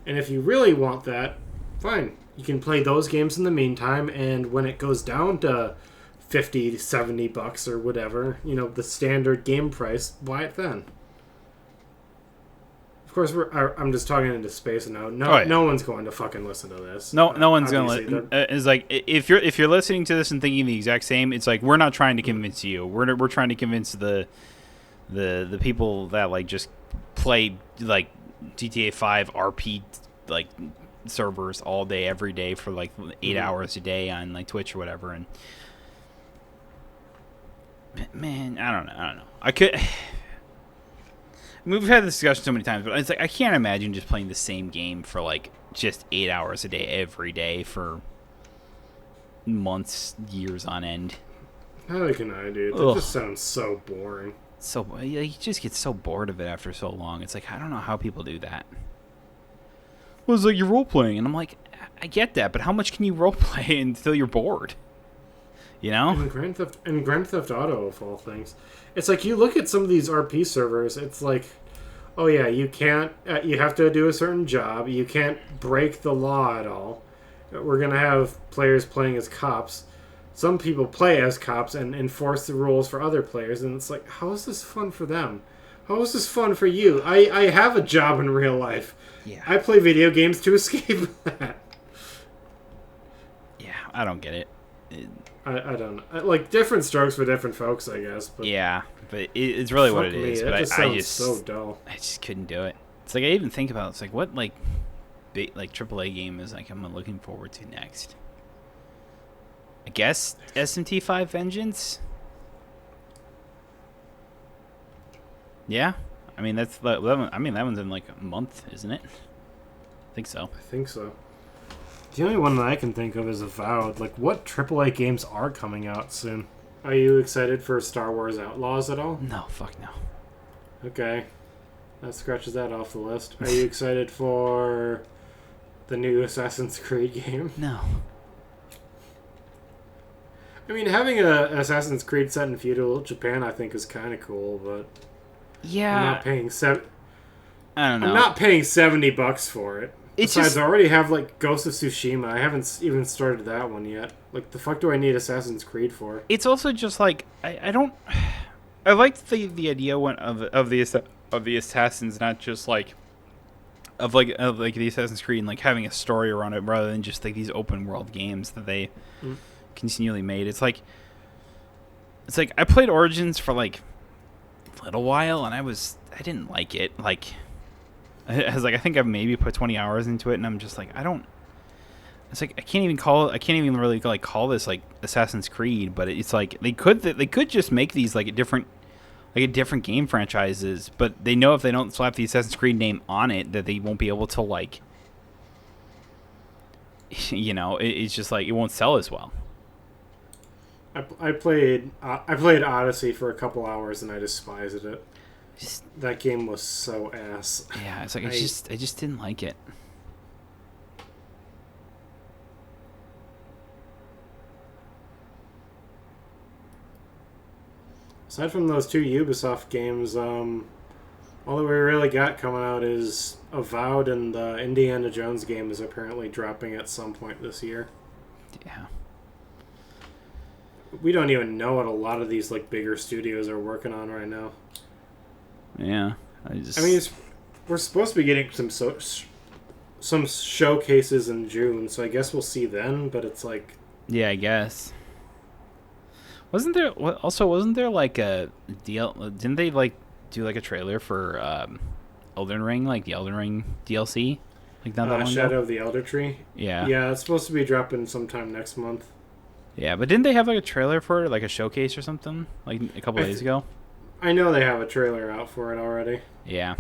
And if you really want that, fine. You can play those games in the meantime, and when it goes down to $50 to $70 or whatever, the standard game price, buy it then. Of course, I'm just talking into space now. No one's going to fucking listen to this. No one's going to listen. It's like if you're listening to this and thinking the exact same, it's like we're not trying to convince you. We're trying to convince the people that like just play like GTA 5 RP like servers all day, every day for like 8 hours a day on like Twitch or whatever. And man, I don't know. I could. We've had this discussion so many times, but it's like I can't imagine just playing the same game for like just 8 hours a day every day for months, years on end. How can I, dude? That just sounds so boring. So you just get so bored of it after so long. It's like I don't know how people do that. Well, it's like you're role playing, and I'm like, I get that, but how much can you role play until you're bored? You know? And Grand Theft Auto, of all things, it's like you look at some of these RP servers. It's like, oh yeah, you can't. You have to do a certain job. You can't break the law at all. We're gonna have players playing as cops. Some people play as cops and enforce the rules for other players, and it's like, how is this fun for them? How is this fun for you? I have a job in real life. Yeah. I play video games to escape that. Yeah, I don't get it. I don't know. Like, different strokes for different folks, I guess. But yeah, but it's really what it is. But I just so dull. I just couldn't do it. It's like I even think about it, it's like what like AAA game is like I'm looking forward to next. I guess SMT5 Vengeance. Yeah, I mean that one. I mean that one's in like a month, isn't it? I think so. I think so. The only one that I can think of is Avowed. Like, what AAA games are coming out soon? Are you excited for Star Wars Outlaws at all? No, fuck no. Okay, that scratches that off the list. Are you excited for the new Assassin's Creed game? No. I mean, having an Assassin's Creed set in feudal Japan, I think, is kind of cool, but yeah, I'm not paying I don't know. I'm not paying $70 for it. It's Besides, just, I already have like Ghost of Tsushima. I haven't even started that one yet. Like, the fuck do I need Assassin's Creed for? it's also just like I don't. I liked the idea of the assassins, not just like of the Assassin's Creed and like having a story around it rather than just like these open world games that they continually made. It's like I played Origins for like a little while and I didn't like it. Like I was like I think I've maybe put 20 hours into it and I'm just like I don't. It's like I can't even really like call this like Assassin's Creed, but it's like they could just make these like a different game franchises, but they know if they don't slap the Assassin's Creed name on it that they won't be able to like, you know, it's just like it won't sell as well. I played Odyssey for a couple hours and I despised it. That game was so ass. Yeah, it's like I just didn't like it. Aside from those two Ubisoft games, all that we really got coming out is Avowed, and the Indiana Jones game is apparently dropping at some point this year. Yeah. We don't even know what a lot of these like bigger studios are working on right now. Yeah. I mean, we're supposed to be getting some showcases in June, so I guess we'll see then. But it's like, yeah, I guess. Wasn't there like a deal? Didn't they like do like a trailer for Elden Ring, like the Elden Ring DLC? Like not that long Shadow ago? of the Elder Tree. Yeah. Yeah, it's supposed to be dropping sometime next month. Yeah, but didn't they have like a trailer for it, like a showcase or something, like a couple days ago? I know they have a trailer out for it already. Yeah,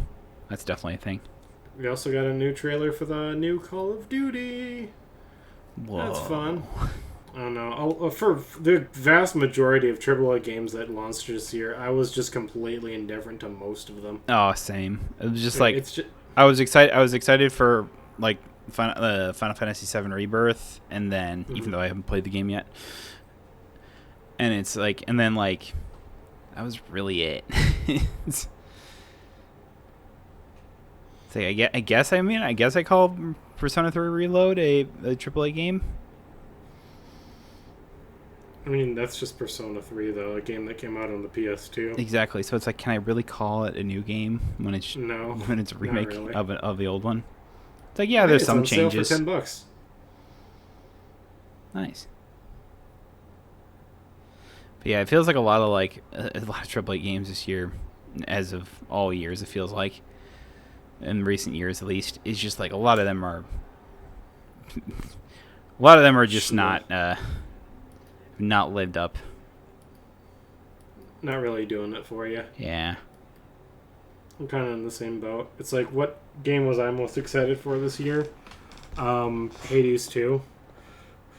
that's definitely a thing. We also got a new trailer for the new Call of Duty. Whoa. That's fun. I don't know. For the vast majority of AAA games that launched this year, I was just completely indifferent to most of them. Oh, same. It was just like it's just, I was excited for like Final Fantasy VII Rebirth, and then even though I haven't played the game yet, and it's like, and then like that was really it. It's like I guess I call Persona 3 Reload a AAA game. I mean, that's just Persona 3, though, a game that came out on the PS2. Exactly. So it's like, can I really call it a new game when it's No, when it's a remake really. of the old one? It's like, yeah, there's some on sale changes. for $10. Nice. But yeah, it feels like a lot of AAA games this year, as of all years, it feels like, in recent years at least, is just like a lot of them are a lot of them are just not lived up. Not really doing it for you. Yeah. I'm kind of in the same boat. It's like, what game was I most excited for this year? Hades 2.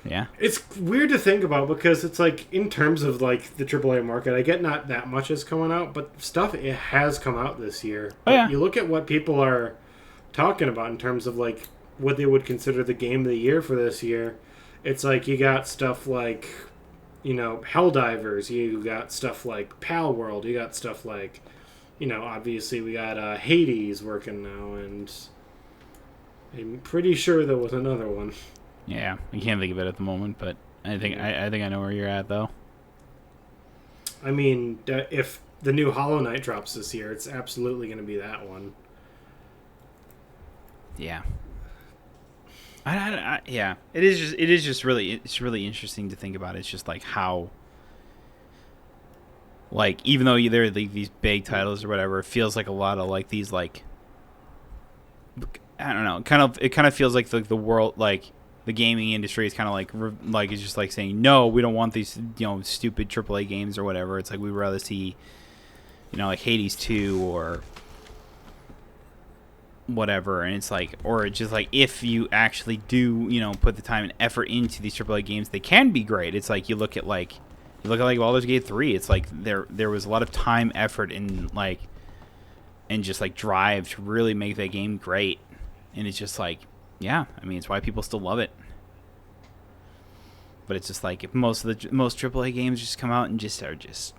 Yeah. It's weird to think about because it's like, in terms of like the AAA market, I get not that much is coming out, but stuff it has come out this year. Oh, yeah. You look at what people are talking about in terms of like what they would consider the game of the year for this year. It's like you got stuff like, Helldivers. You got stuff like Pal World. You got stuff like, obviously we got Hades working now, and I'm pretty sure there was another one. Yeah, I can't think of it at the moment, but I think I know where you're at, though. I mean, if the new Hollow Knight drops this year, it's absolutely going to be that one. Yeah. Yeah. It is just really interesting to think about. It's just like how, like, even though they're like these big titles or whatever, it feels like a lot of like these like, I don't know, it kind of feels like the world, like the gaming industry is kind of like it's just like saying, no, we don't want these stupid AAA games or whatever. It's like we'd rather see like Hades 2 or whatever. And it's like, or just like, if you actually do put the time and effort into these AAA games, they can be great. It's like you look at Baldur's Gate 3. It's like there was a lot of time, effort, and just like drive to really make that game great. And it's just like, yeah, I mean, it's why people still love it. But it's just like, if most AAA games just come out and just are just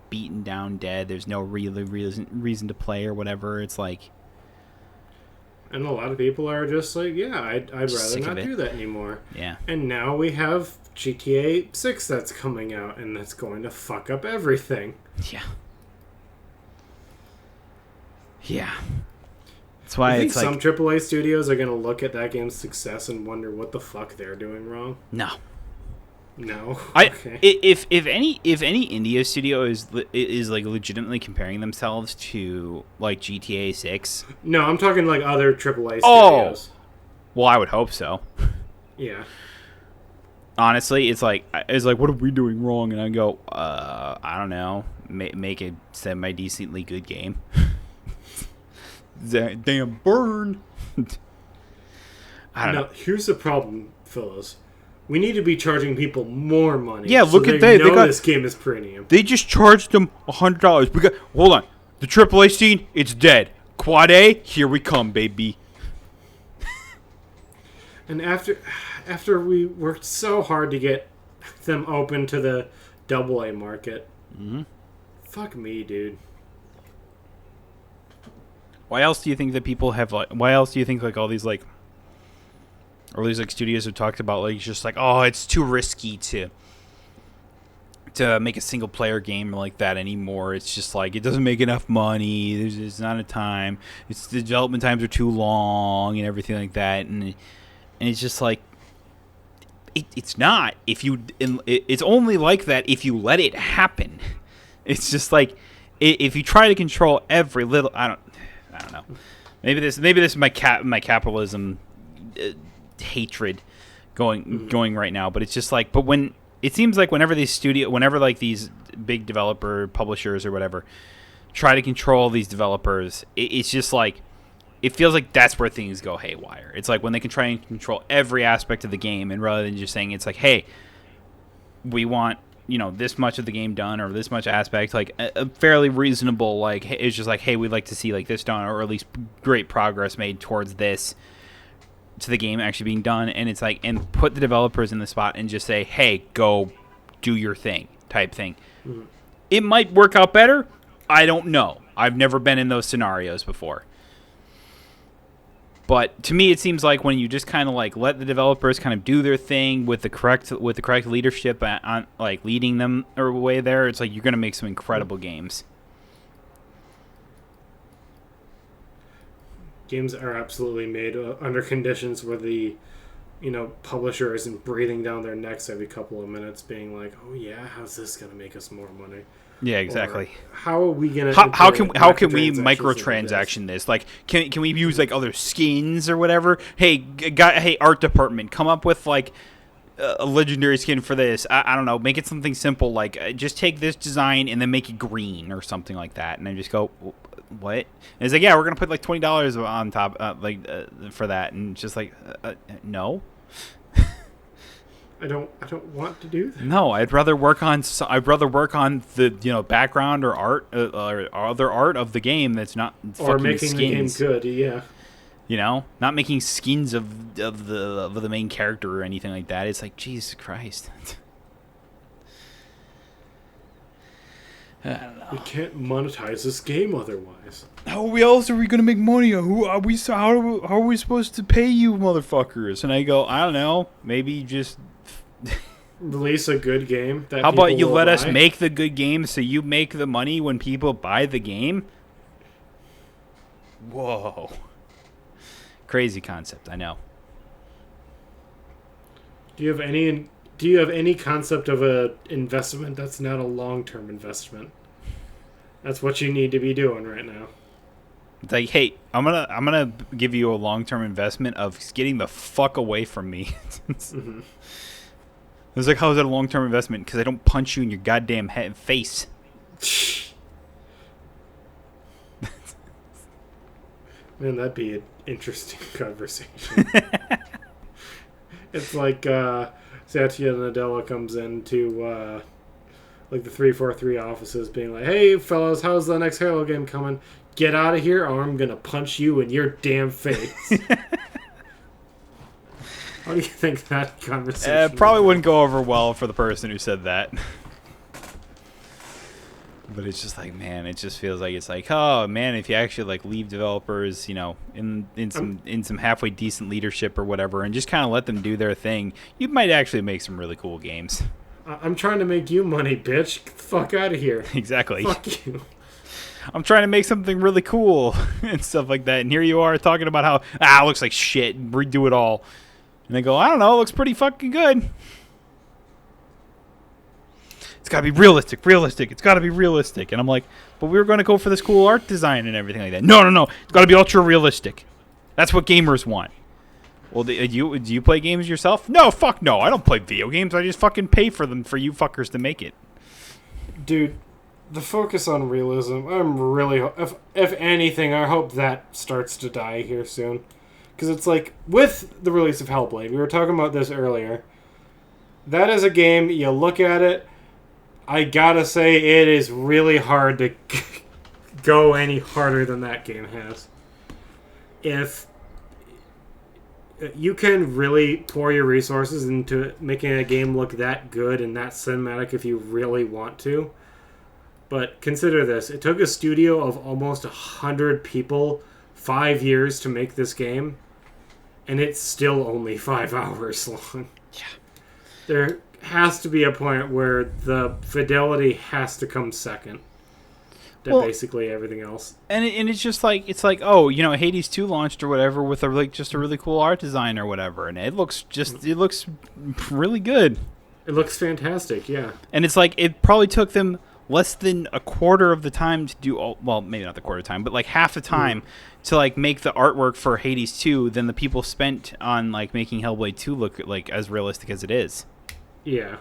beaten down dead, there's no really reason to play or whatever. It's like, and a lot of people are just like, yeah, I'd rather not do that anymore. Yeah. And now we have GTA 6 that's coming out, and that's going to fuck up everything. Yeah. Yeah. That's why I think some AAA studios are going to look at that game's success and wonder what the fuck they're doing wrong. No. Okay. If any indie studio is like legitimately comparing themselves to like GTA 6. No, I'm talking like other AAA studios. Well, I would hope so. Yeah. Honestly, it's like, what are we doing wrong? And I go, I don't know, make a semi-decently good game. That damn burn. I don't know. Here's the problem, fellas. We need to be charging people more money. Yeah, look at they got this game is premium. They just charged them $100. Hold on, the AAA scene, it's dead. Quad A, here we come, baby. And after we worked so hard to get them open to the AA market, fuck me, dude. Why else do you think that people have like? Why else do you think like all these like, or these like studios have talked about like just like, oh, it's too risky to make a single player game like that anymore. It's just like it doesn't make enough money. There's not enough time. The development times are too long and everything like that. And it's just like it's not. It's only like that if you let it happen. It's just like if you try to control every little. I don't know. Maybe this is my capitalism hatred going right now. But it's just like, but when it seems like whenever like these big developer publishers or whatever try to control these developers, it's just like it feels like that's where things go haywire. It's like when they can try and control every aspect of the game, and rather than just saying it's like, hey, we want this much of the game done or this much aspect, like a fairly reasonable, like it's just like, hey, we'd like to see like this done, or at least great progress made towards this to the game actually being done. And it's like, and put the developers in the spot and just say, hey, go do your thing type thing. Mm-hmm. It might work out better. I don't know. I've never been in those scenarios before. But to me, it seems like when you just kind of like let the developers kind of do their thing with the correct leadership on like leading them or way there, it's like you're going to make some incredible games. Games are absolutely made under conditions where the publisher isn't breathing down their necks every couple of minutes, being like, "Oh yeah, how's this going to make us more money?" Yeah, exactly. How are we gonna? How can we microtransaction microtransaction this? Like, can we use like other skins or whatever? Hey, hey, art department, come up with like a legendary skin for this. I don't know. Make it something simple, like just take this design and then make it green or something like that. And then just go, what? And it's like, yeah, we're gonna put like $20 on top, for that. And it's just like, no. I don't want to do that. No, I'd rather work on the background or art or other art of the game that's not or fucking making skins. the game good. Yeah. Not making skins of the main character or anything like that. It's like, Jesus Christ. I don't know. We can't monetize this game otherwise. How else are we gonna make money? How are we supposed to pay you, motherfuckers? And I go, I don't know. Maybe just release a good game. That how about you let buy? us make the good game so you make the money when people buy the game? Whoa. Crazy concept, I know. Do you have any concept of a investment that's not a long-term investment? That's what you need to be doing right now. It's like, hey, I'm gonna give you a long-term investment of getting the fuck away from me. Mm-hmm. It's like, how is that a long-term investment? Because I don't punch you in your goddamn face. Man, that'd be an interesting conversation. It's like Satya Nadella comes into like the 343 offices being like, hey, fellas, how's the next Halo game coming? Get out of here or I'm going to punch you in your damn face. How do you think that conversation probably wouldn't go over well for the person who said that. But it's just like, man, it just feels like it's like, oh man, if you actually like leave developers, in some halfway decent leadership or whatever, and just kind of let them do their thing, you might actually make some really cool games. I'm trying to make you money, bitch. Get the fuck out of here. Exactly. Fuck you. I'm trying to make something really cool and stuff like that, and here you are talking about how it looks like shit, redo it all, and they go, I don't know, it looks pretty fucking good. It's got to be realistic. It's got to be realistic. And I'm like, but we were going to go for this cool art design and everything like that. No. It's got to be ultra realistic. That's what gamers want. Well, do you play games yourself? No, fuck no. I don't play video games. I just fucking pay for them for you fuckers to make it. Dude, the focus on realism, I'm really... If anything, I hope that starts to die here soon. Because it's like, with the release of Hellblade, we were talking about this earlier. That is a game, you look at it, I gotta say, it is really hard to go any harder than that game has. If you can really pour your resources into making a game look that good and that cinematic if you really want to. But consider this. It took a studio of almost 100 people 5 years to make this game, and it's still only 5 hours long. Yeah. There has to be a point where the fidelity has to come second to basically everything else. And it's just like, oh, Hades 2 launched or whatever with just a really cool art design or whatever, and it looks really good. It looks fantastic, yeah. And it's like, it probably took them less than a quarter of the time to do maybe not the quarter time, but like half the time to like make the artwork for Hades 2 than the people spent on like making Hellblade 2 look like as realistic as it is. Yeah.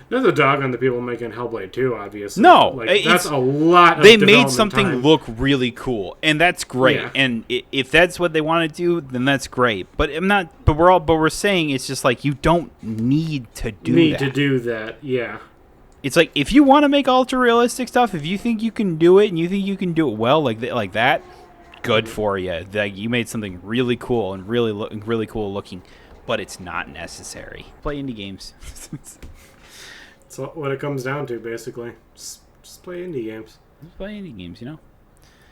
There's a dog on the people making Hellblade 2, obviously. No, that's a lot of they made something time. Look really cool, and that's great. Yeah. And if that's what they want to do, then that's great. But we're saying it's just like you don't need to do that. Yeah. It's like if you want to make ultra realistic stuff, if you think you can do it and you think you can do it well like that, good for you. Like you made something really cool and really cool looking, but it's not necessary. Play indie games. That's what it comes down to, basically. Just play indie games. Just play indie games,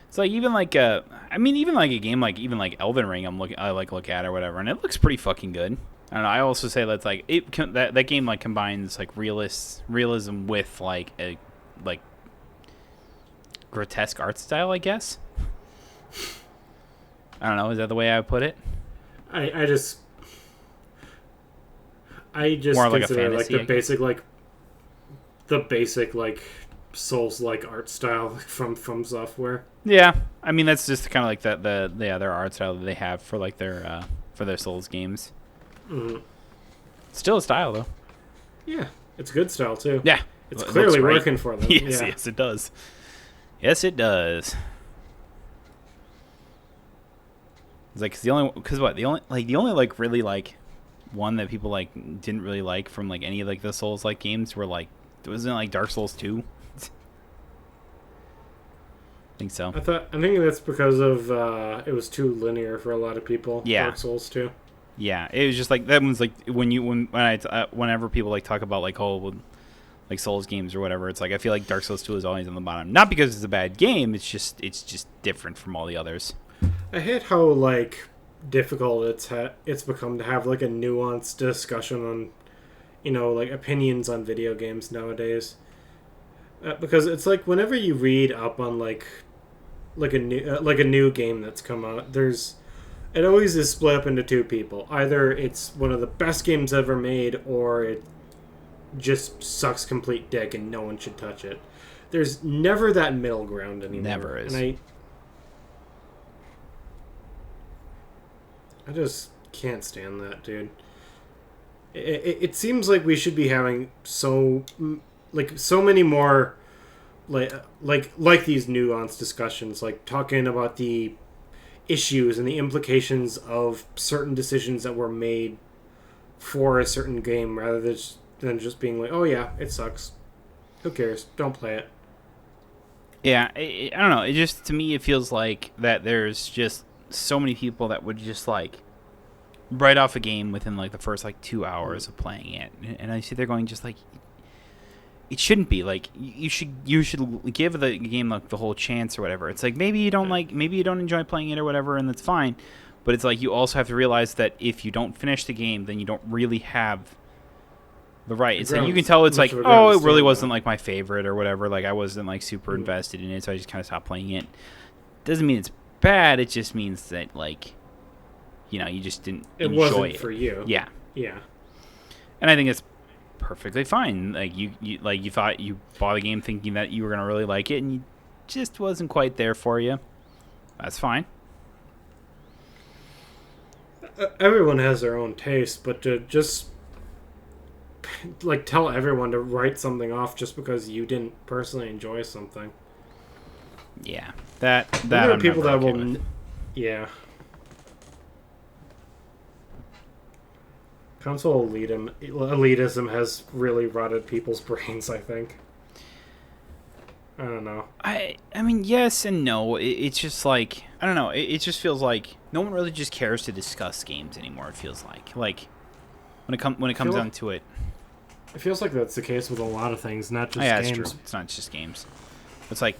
It's like even like a game like even like Elden Ring. I look at or whatever, and it looks pretty fucking good. I don't know. I also say that's like that game like combines like realism with like a like grotesque art style, I guess. I don't know. Is that the way I would put it? I just more like a consider fantasy, like the basic Souls-like art style from Software. Yeah, I mean that's just kind of like their art style that they have for like for their Souls games. Mm-hmm. Still a style though. Yeah, it's good style too. Yeah, it's clearly working for them. Yes, yeah. yes, it does. Yes, it does. It's like the only like really like one that people like didn't really like from like any of like the Souls like games were like wasn't it like Dark Souls 2? I think so. I think that's because of it was too linear for a lot of people. Yeah. Dark Souls 2. Yeah, it was just like that one's like whenever people like talk about like like Souls games or whatever, it's like I feel like Dark Souls 2 is always on the bottom. Not because it's a bad game, it's just different from all the others. I hate how like difficult it's become to have like a nuanced discussion on, like opinions on video games nowadays. Because it's like whenever you read up on like a new game that's come out, it always is split up into two people. Either it's one of the best games ever made, or it just sucks complete dick and no one should touch it. There's never that middle ground anymore. Never is. And I just can't stand that, dude. It seems like we should be having so many more like these nuanced discussions, like talking about the issues and the implications of certain decisions that were made for a certain game, rather than just being like, oh yeah, it sucks. Who cares? Don't play it. Yeah, I don't know. It just, to me, it feels like that there's just so many people that would just like write off a game within like the first like 2 hours of playing it, and I see they're going just like, it shouldn't be like you should give the game like the whole chance or whatever. It's like maybe you don't enjoy playing it or whatever, and that's fine. But it's like you also have to realize that if you don't finish the game, then you don't really have the right. It's like you can tell it's like, oh, it really wasn't like my favorite or whatever. Like I wasn't like super invested in it, so I just kind of stopped playing it. Doesn't mean it's bad. It just means that like, you just didn't enjoy it. It wasn't for you. Yeah. Yeah. And I think it's perfectly fine. Like you thought you bought a game thinking that you were gonna really like it, and you just wasn't quite there for you. That's fine. Everyone has their own taste, but to just like tell everyone to write something off just because you didn't personally enjoy something. Yeah, that there are I'm people never that okay will. with. Yeah. Console elitism has really rotted people's brains, I think. I don't know. I mean, yes and no. It's just like, I don't know. It just feels like no one really just cares to discuss games anymore. It feels like when it comes down to it. It feels like that's the case with a lot of things, not just yeah, games. It's true. It's not just games. It's like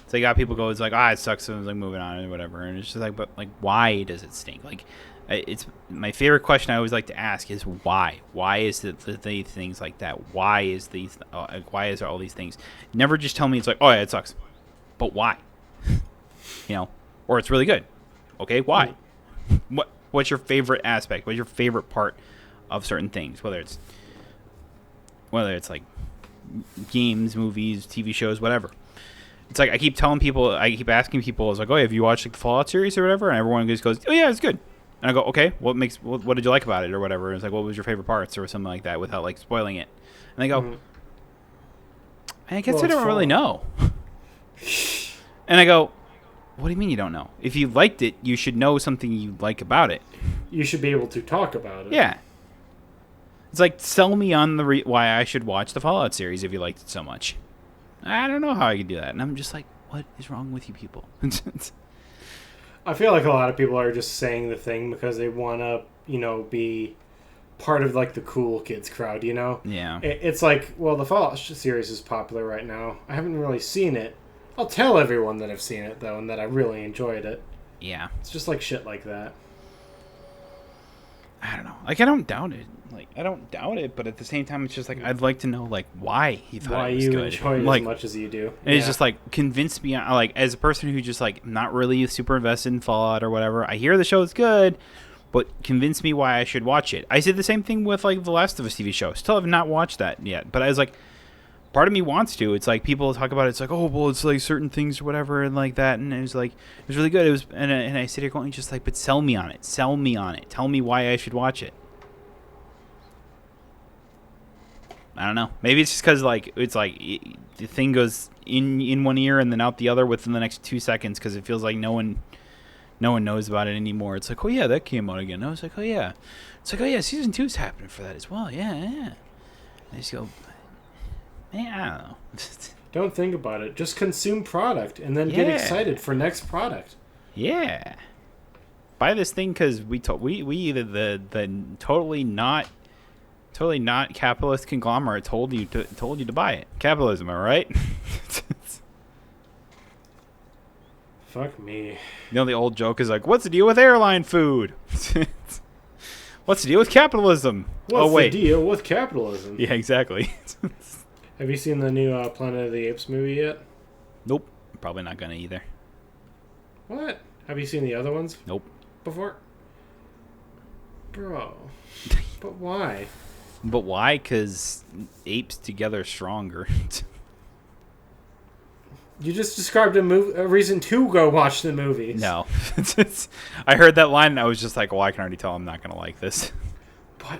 they got people go. It's like, it sucks. So it's like moving on and whatever. And it's just like, but like, why does it stink? Like, it's my favorite question I always like to ask is why? Why is it the things like that? Why is why is there all these things? Never just tell me it's like, oh yeah, it sucks, but why? Or it's really good. Okay, why? What's your favorite aspect? What's your favorite part of certain things? Whether it's like games, movies, TV shows, whatever. It's like I keep asking people, it's like, oh, have you watched like the Fallout series or whatever? And everyone just goes, oh yeah, it's good. And I go, okay, what did you like about it or whatever? And it's like, what was your favorite parts or something like that without like spoiling it? And they go, I guess I don't really know. And I go, what do you mean you don't know? If you liked it, you should know something you like about it. You should be able to talk about it. Yeah. It's like, sell me on why I should watch the Fallout series if you liked it so much. I don't know how I could do that. And I'm just like, what is wrong with you people? I feel like a lot of people are just saying the thing because they want to, be part of like the cool kids crowd, Yeah. It's like, well, the Fallout series is popular right now. I haven't really seen it. I'll tell everyone that I've seen it, though, and that I really enjoyed it. Yeah. It's just like shit like that. I don't know. Like, I don't doubt it. But at the same time, it's just like, I'd like to know, like, why he thought it was good. Why you enjoy it like, as much as you do. And it's just like, convince me, like, as a person who just, like, not really super invested in Fallout or whatever, I hear the show is good, but convince me why I should watch it. I said the same thing with, like, the Last of Us TV show. Still have not watched that yet. But I was like, part of me wants to. It's like people talk about it. It's like, oh, well, it's like certain things or whatever and like that. And it was like, it was really good. It was, and I sit here going just like, but sell me on it. Sell me on it. Tell me why I should watch it. I don't know. Maybe it's just because like it's like the thing goes in one ear and then out the other within the next 2 seconds because it feels like no one knows about it anymore. It's like, oh yeah, that came out again. I was like, oh yeah. It's like, oh yeah, season 2 is happening for that as well. Yeah. I just go, man, I don't know. Don't think about it. Just consume product and then get excited for next product. Yeah. Buy this thing because we either the totally not capitalist conglomerate told you to buy it. Capitalism, am I right? Fuck me. You know the old joke is like, what's the deal with airline food? What's the deal with capitalism? What's the deal with capitalism? Yeah, exactly. Have you seen the new Planet of the Apes movie yet? Nope. Probably not gonna either. What? Have you seen the other ones? Nope. Before? Bro. But why? But why? Because apes together stronger. You just described a reason to go watch the movies. No. I heard that line and I was just like, well, I can already tell I'm not going to like this. But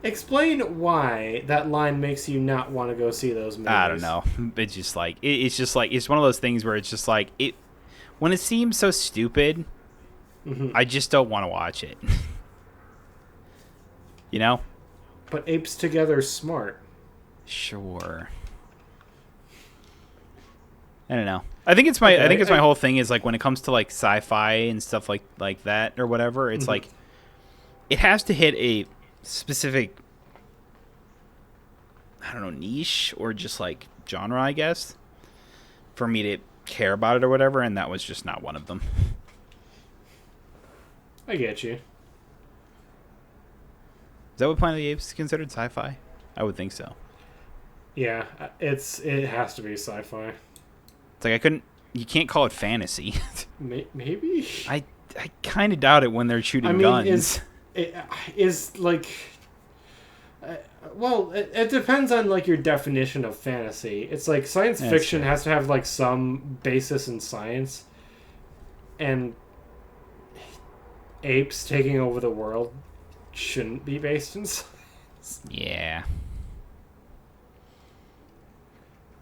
explain why that line makes you not want to go see those movies. I don't know. It's just like, it's one of those things where it's just like, when it seems so stupid, I just don't want to watch it. You know? But apes together smart. Sure. I don't know. I think it's my whole thing is like when it comes to like sci-fi and stuff like that or whatever, it's like it has to hit a specific, I don't know, niche or just like genre, I guess, for me to care about it or whatever, and that was just not one of them. I get you. Is that what Planet of the Apes is considered sci-fi? I would think so. Yeah, it has to be sci-fi. It's like you can't call it fantasy. Maybe? I kind of doubt it when they're shooting guns. Is like... well, it depends on like your definition of fantasy. It's like science fiction has to have like some basis in science. And apes taking over the world shouldn't be based in science. Yeah.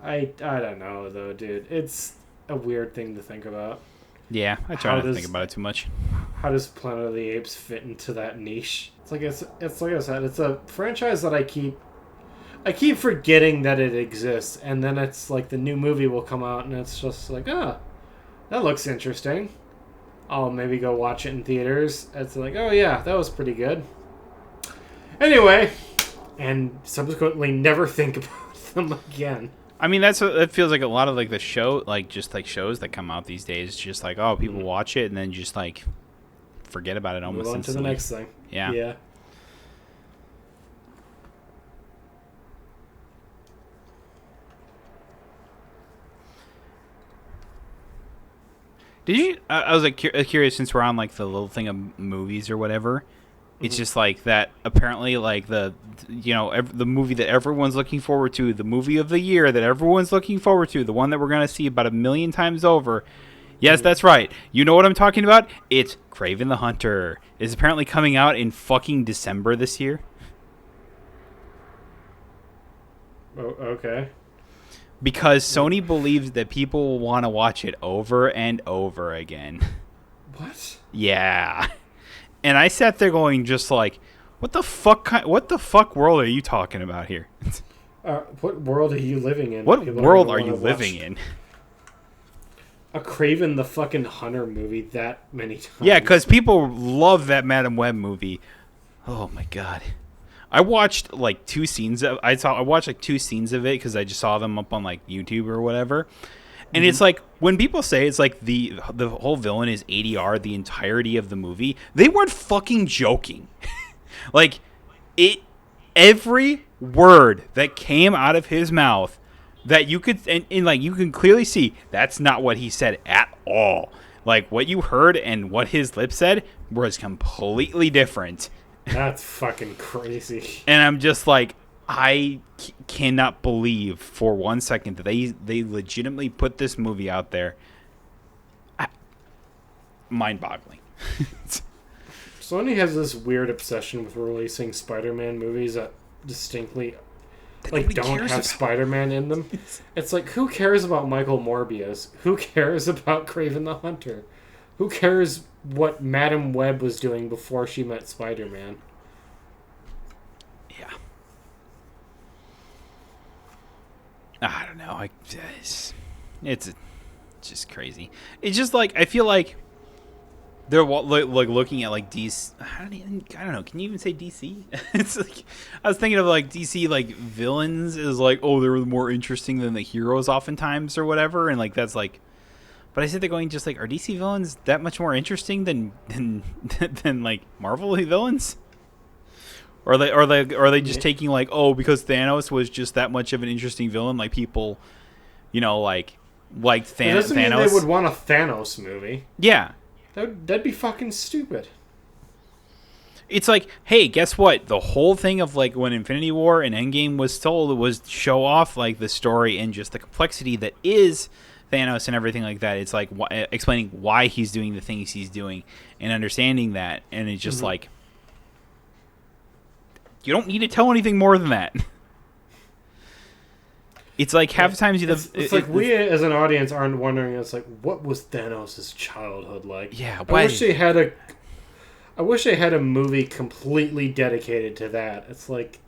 I don't know though, dude. It's a weird thing to think about. Yeah, I try not to think about it too much. How does Planet of the Apes fit into that niche? It's like I said, it's a franchise that I keep forgetting that it exists, and then it's like the new movie will come out, and it's just like, that looks interesting. I'll maybe go watch it in theaters. It's like, oh yeah, that was pretty good. Anyway, and subsequently never think about them again. I mean, it feels like a lot of like the show, like just like shows that come out these days. Just like, oh, people watch it and then just like forget about it almost. Move on instantly. to the next thing. Yeah. Yeah. Did you? I was like curious since we're on like the little thing of movies or whatever. It's just like that. Apparently, like the movie that everyone's looking forward to, the movie of the year that everyone's looking forward to, the one that we're gonna see about 1 million times over. Yes, that's right. You know what I'm talking about? It's Kraven the Hunter. It's apparently coming out in fucking December this year. Oh, okay. Because Sony believes that people will want to watch it over and over again. What? Yeah. And I sat there going just like, what the fuck world are you talking about here? What world are you living in? What world are you living in? A Kraven the fucking Hunter movie that many times. Yeah, because people love that Madam Web movie. Oh my god. I watched like 2 scenes of I watched like 2 scenes of it because I just saw them up on like YouTube or whatever. And it's like when people say it's like the whole villain is ADR the entirety of the movie, they weren't fucking joking. Like every word that came out of his mouth that you could and like you can clearly see that's not what he said at all. Like what you heard and what his lips said was completely different. That's fucking crazy. And I'm just like, cannot believe for 1 second that they legitimately put this movie out there. Mind-boggling. Sony has this weird obsession with releasing Spider-Man movies that distinctly don't have Spider-Man in them. It's like, who cares about Michael Morbius? Who cares about Kraven the Hunter? Who cares what Madam Web was doing before she met Spider-Man? Yeah. I don't know. It's just crazy. It's just like, I feel like they're like looking at like DC. I don't know. Can you even say DC? It's like, I was thinking of like DC like villains is like, oh, they're more interesting than the heroes oftentimes or whatever, and like that's like. But I said they're going just like, are DC villains that much more interesting than like Marvel villains? Or are they just taking like, oh, because Thanos was just that much of an interesting villain, like people, like Thanos. It doesn't mean they would want a Thanos movie. Yeah. That'd be fucking stupid. It's like, hey, guess what? The whole thing of like when Infinity War and Endgame was told was to show off like the story and just the complexity that is Thanos and everything like that. It's like explaining why he's doing the things he's doing and understanding that. And it's just like, you don't need to tell anything more than that. It's like half the times it's like we as an audience aren't wondering. It's like, what was Thanos' childhood like? Yeah, I wish they had a movie completely dedicated to that. It's like,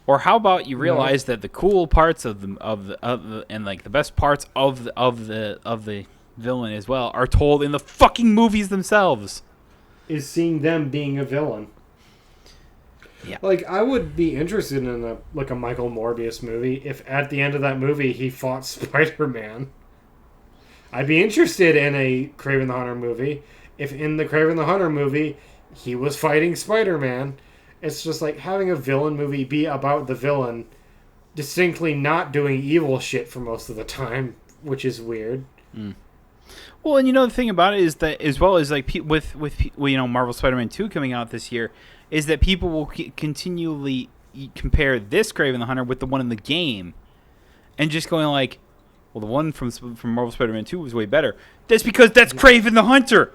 or how about you realize that the cool parts of the and like the best parts of the villain as well are told in the fucking movies themselves. Is seeing them being a villain. Yeah. Like, I would be interested in a Michael Morbius movie if at the end of that movie he fought Spider-Man. I'd be interested in a Kraven the Hunter movie if in the Kraven the Hunter movie he was fighting Spider-Man. It's just like having a villain movie be about the villain distinctly not doing evil shit for most of the time, which is weird. Mm. Well, and the thing about it is that as well as like with Marvel Spider-Man 2 coming out this year, is that people will continually compare this Kraven the Hunter with the one in the game, and just going like, well, the one from Marvel Spider-Man 2 was way better. That's because that's Kraven the Hunter.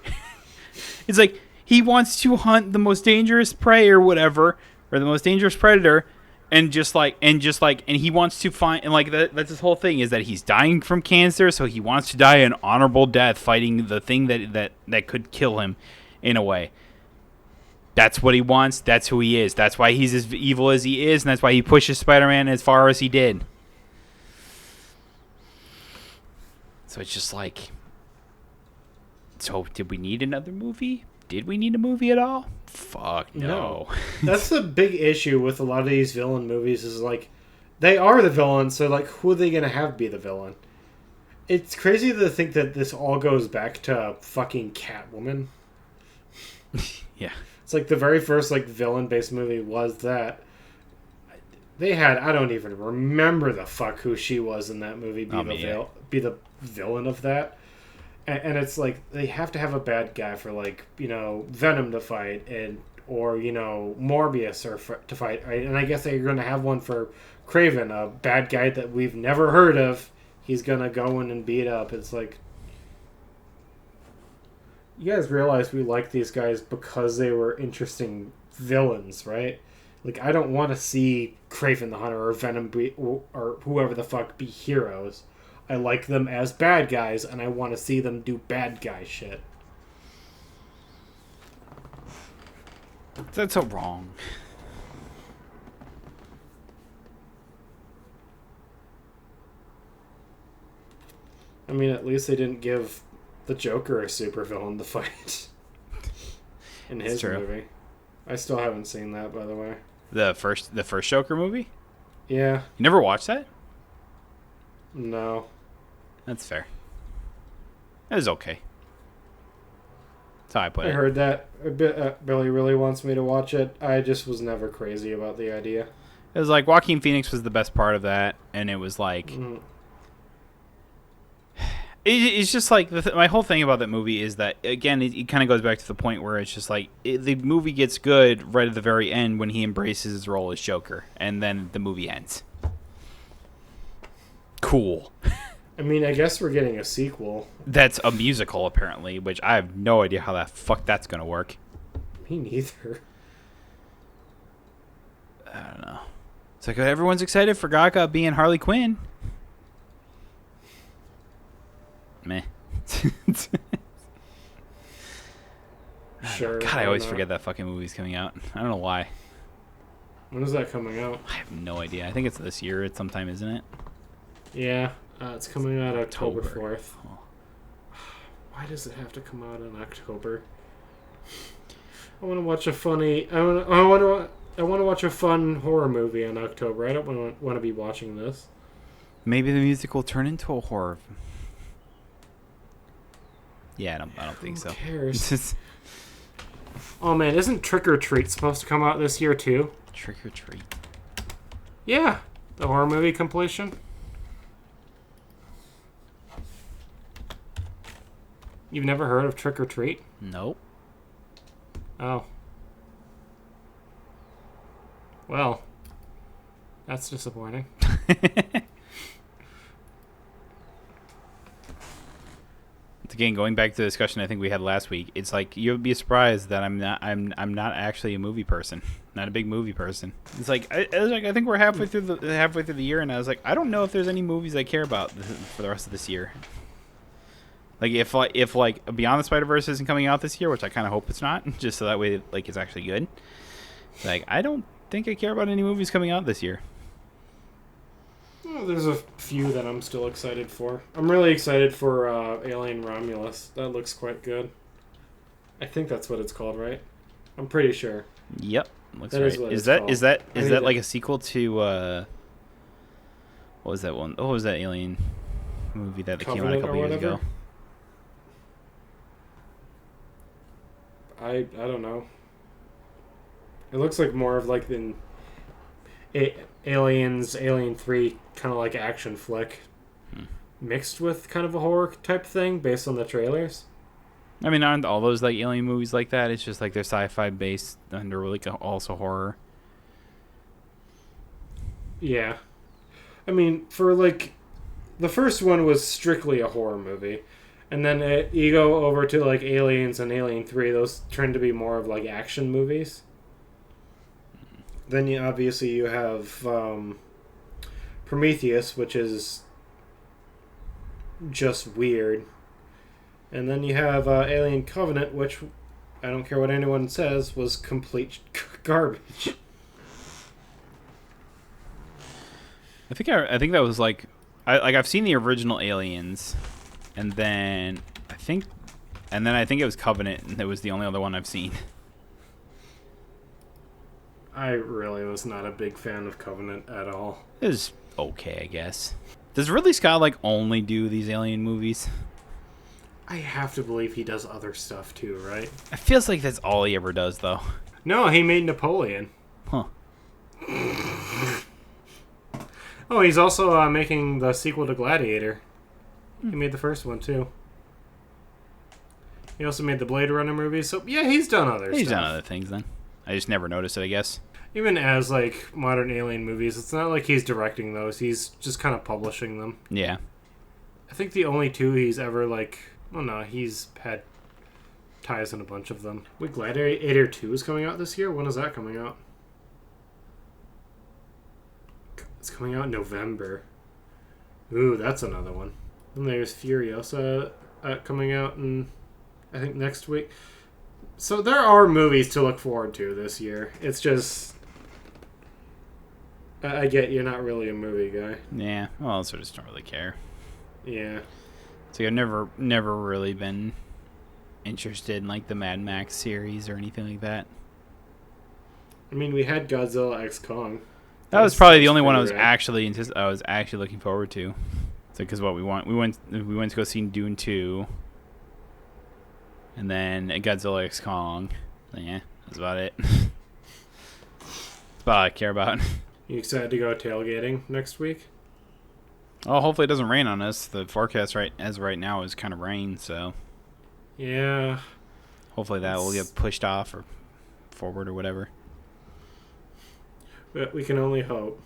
It's like he wants to hunt the most dangerous prey or whatever, or the most dangerous predator, and he wants to find, and like that's his whole thing, is that he's dying from cancer, so he wants to die an honorable death fighting the thing that could kill him in a way. That's what he wants. That's who he is. That's why he's as evil as he is, and that's why he pushes Spider-Man as far as he did. So it's just like, so did we need another movie? Did we need a movie at all? Fuck no. That's the big issue with a lot of these villain movies is like, they are the villain, so like, who are they going to have be the villain? It's crazy to think that this all goes back to fucking Catwoman. Yeah. It's like the very first like villain-based movie was that. They had, I don't even remember the fuck who she was in that movie be the villain of that. And it's like they have to have a bad guy for like, Venom to fight or Morbius to fight, right? And I guess they're going to have one for Kraven, a bad guy that we've never heard of. He's going to go in and beat up. It's like, you guys realize we like these guys because they were interesting villains, right? Like, I don't want to see Kraven the Hunter or Venom or whoever the fuck be heroes. I like them as bad guys, and I want to see them do bad guy shit. That's so wrong. I mean, at least they didn't give the Joker a supervillain to fight in his movie. I still haven't seen that, by the way. The first Joker movie? Yeah. You never watched that? No. That's fair. It was okay. That's how I put it. I heard that. Billy really wants me to watch it. I just was never crazy about the idea. It was like Joaquin Phoenix was the best part of that, and it was like... It's just like my whole thing about that movie is that, again, it kind of goes back to the point where it's just like the movie gets good right at the very end when he embraces his role as Joker, and then the movie ends. Cool. I mean, I guess we're getting a sequel. That's a musical, apparently, which I have no idea how that's going to work. Me neither. I don't know. It's like everyone's excited for Gaga being Harley Quinn. Meh. Sure. God, I always forget that fucking movie's coming out. I don't know why. When is that coming out? I have no idea. I think it's this year at some time, isn't it? Yeah, it's coming out October 4th. Oh. Why does it have to come out in October? I want to watch a funny. I want to watch a fun horror movie in October. I don't want to be watching this. Maybe the music will turn into a horror. Yeah, I don't think so. Who cares? Oh man, isn't Trick or Treat supposed to come out this year too? Trick or Treat. Yeah, the horror movie completion. You've never heard of Trick or Treat? Nope. Oh. Well, that's disappointing. Again, going back to the discussion I think we had last week, it's like you would be surprised that I'm not actually a movie person, not a big movie person. It's like I think we're halfway through the year, and I was like, I don't know if there's any movies I care about for the rest of this year. Like if Beyond the Spider-Verse isn't coming out this year, which I kind of hope it's not, just so that way like it's actually good. Like I don't think I care about any movies coming out this year. Oh, there's a few that I'm still excited for. I'm really excited for Alien Romulus. That looks quite good. I think that's what it's called, right? I'm pretty sure. Yep, looks that right. Is that like a sequel to what was that one? Oh, what was that Alien movie that came out a couple years ago? I don't know. It looks like more of like the Aliens, Alien 3, kind of like action flick, mixed with kind of a horror type thing based on the trailers. I mean, aren't all those like alien movies like that? It's just like they're sci-fi based under like also horror. Yeah. I mean, for like, the first one was strictly a horror movie. And then you go over to like Aliens and Alien 3, those tend to be more of like action movies. Then obviously you have Prometheus, which is just weird. And then you have Alien Covenant, which I don't care what anyone says, was complete garbage. I think that was like I've seen the original Aliens, and then I think it was Covenant, and it was the only other one I've seen. I really was not a big fan of Covenant at all. It was okay, I guess. Does Ridley Scott like only do these alien movies? I have to believe he does other stuff too, right? It feels like that's all he ever does, though. No, he made Napoleon. Huh. Oh, he's also making the sequel to Gladiator. He made the first one too. He also made the Blade Runner movies, so yeah, he's done other stuff. He's done other things then. I just never noticed it, I guess. Even as like modern alien movies, it's not like he's directing those. He's just kind of publishing them. Yeah. I think the only two he's ever like, well, no, he's had ties in a bunch of them. Wait, Gladiator 2 is coming out this year? When is that coming out? It's coming out in November. Ooh, that's another one. And there's Furiosa coming out in, I think, next week. So there are movies to look forward to this year. It's just, I get you're not really a movie guy. Yeah, well, I sort of just don't really care. Yeah. So I've never really been interested in like the Mad Max series or anything like that. I mean, we had Godzilla X Kong. That was probably the only one I was actually looking forward to. So because what we went to go see Dune 2, and then Godzilla X Kong. Yeah, that's about it. That's about all I care about. You excited to go tailgating next week? Oh, hopefully it doesn't rain on us. The forecast right now is kind of rain, so Yeah. hopefully that will get pushed off or forward or whatever. But we can only hope.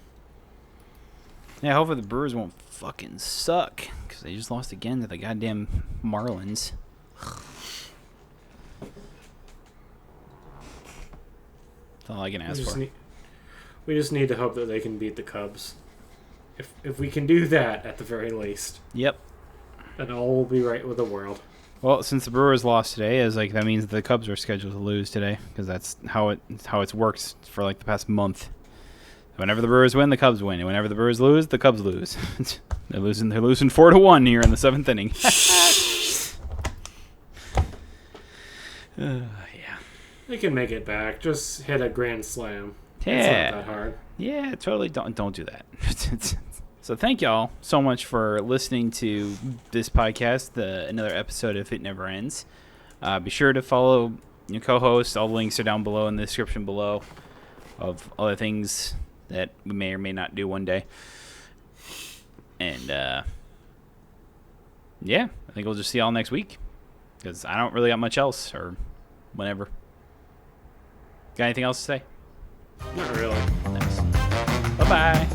Yeah, hopefully the Brewers won't fucking suck because they just lost again to the goddamn Marlins. That's all I can ask for. We just need to hope that they can beat the Cubs. If we can do that, at the very least, Yep. then all will be right with the world. Well, since the Brewers lost today, that means the Cubs are scheduled to lose today because that's how it's worked for like the past month. Whenever the Brewers win, the Cubs win, and whenever the Brewers lose, the Cubs lose. They're losing 4-1 here in the 7th inning. Yeah. They can make it back. Just hit a grand slam. Yeah. It's not that hard. Yeah, totally. Don't do that. So thank y'all so much for listening to this podcast, another episode of It Never Ends. Be sure to follow your co-host. All the links are down below in the description below of other things that we may or may not do one day. And yeah, I think we'll just see y'all next week because I don't really got much else or whenever. Got anything else to say? Not really. Nice. Bye-bye.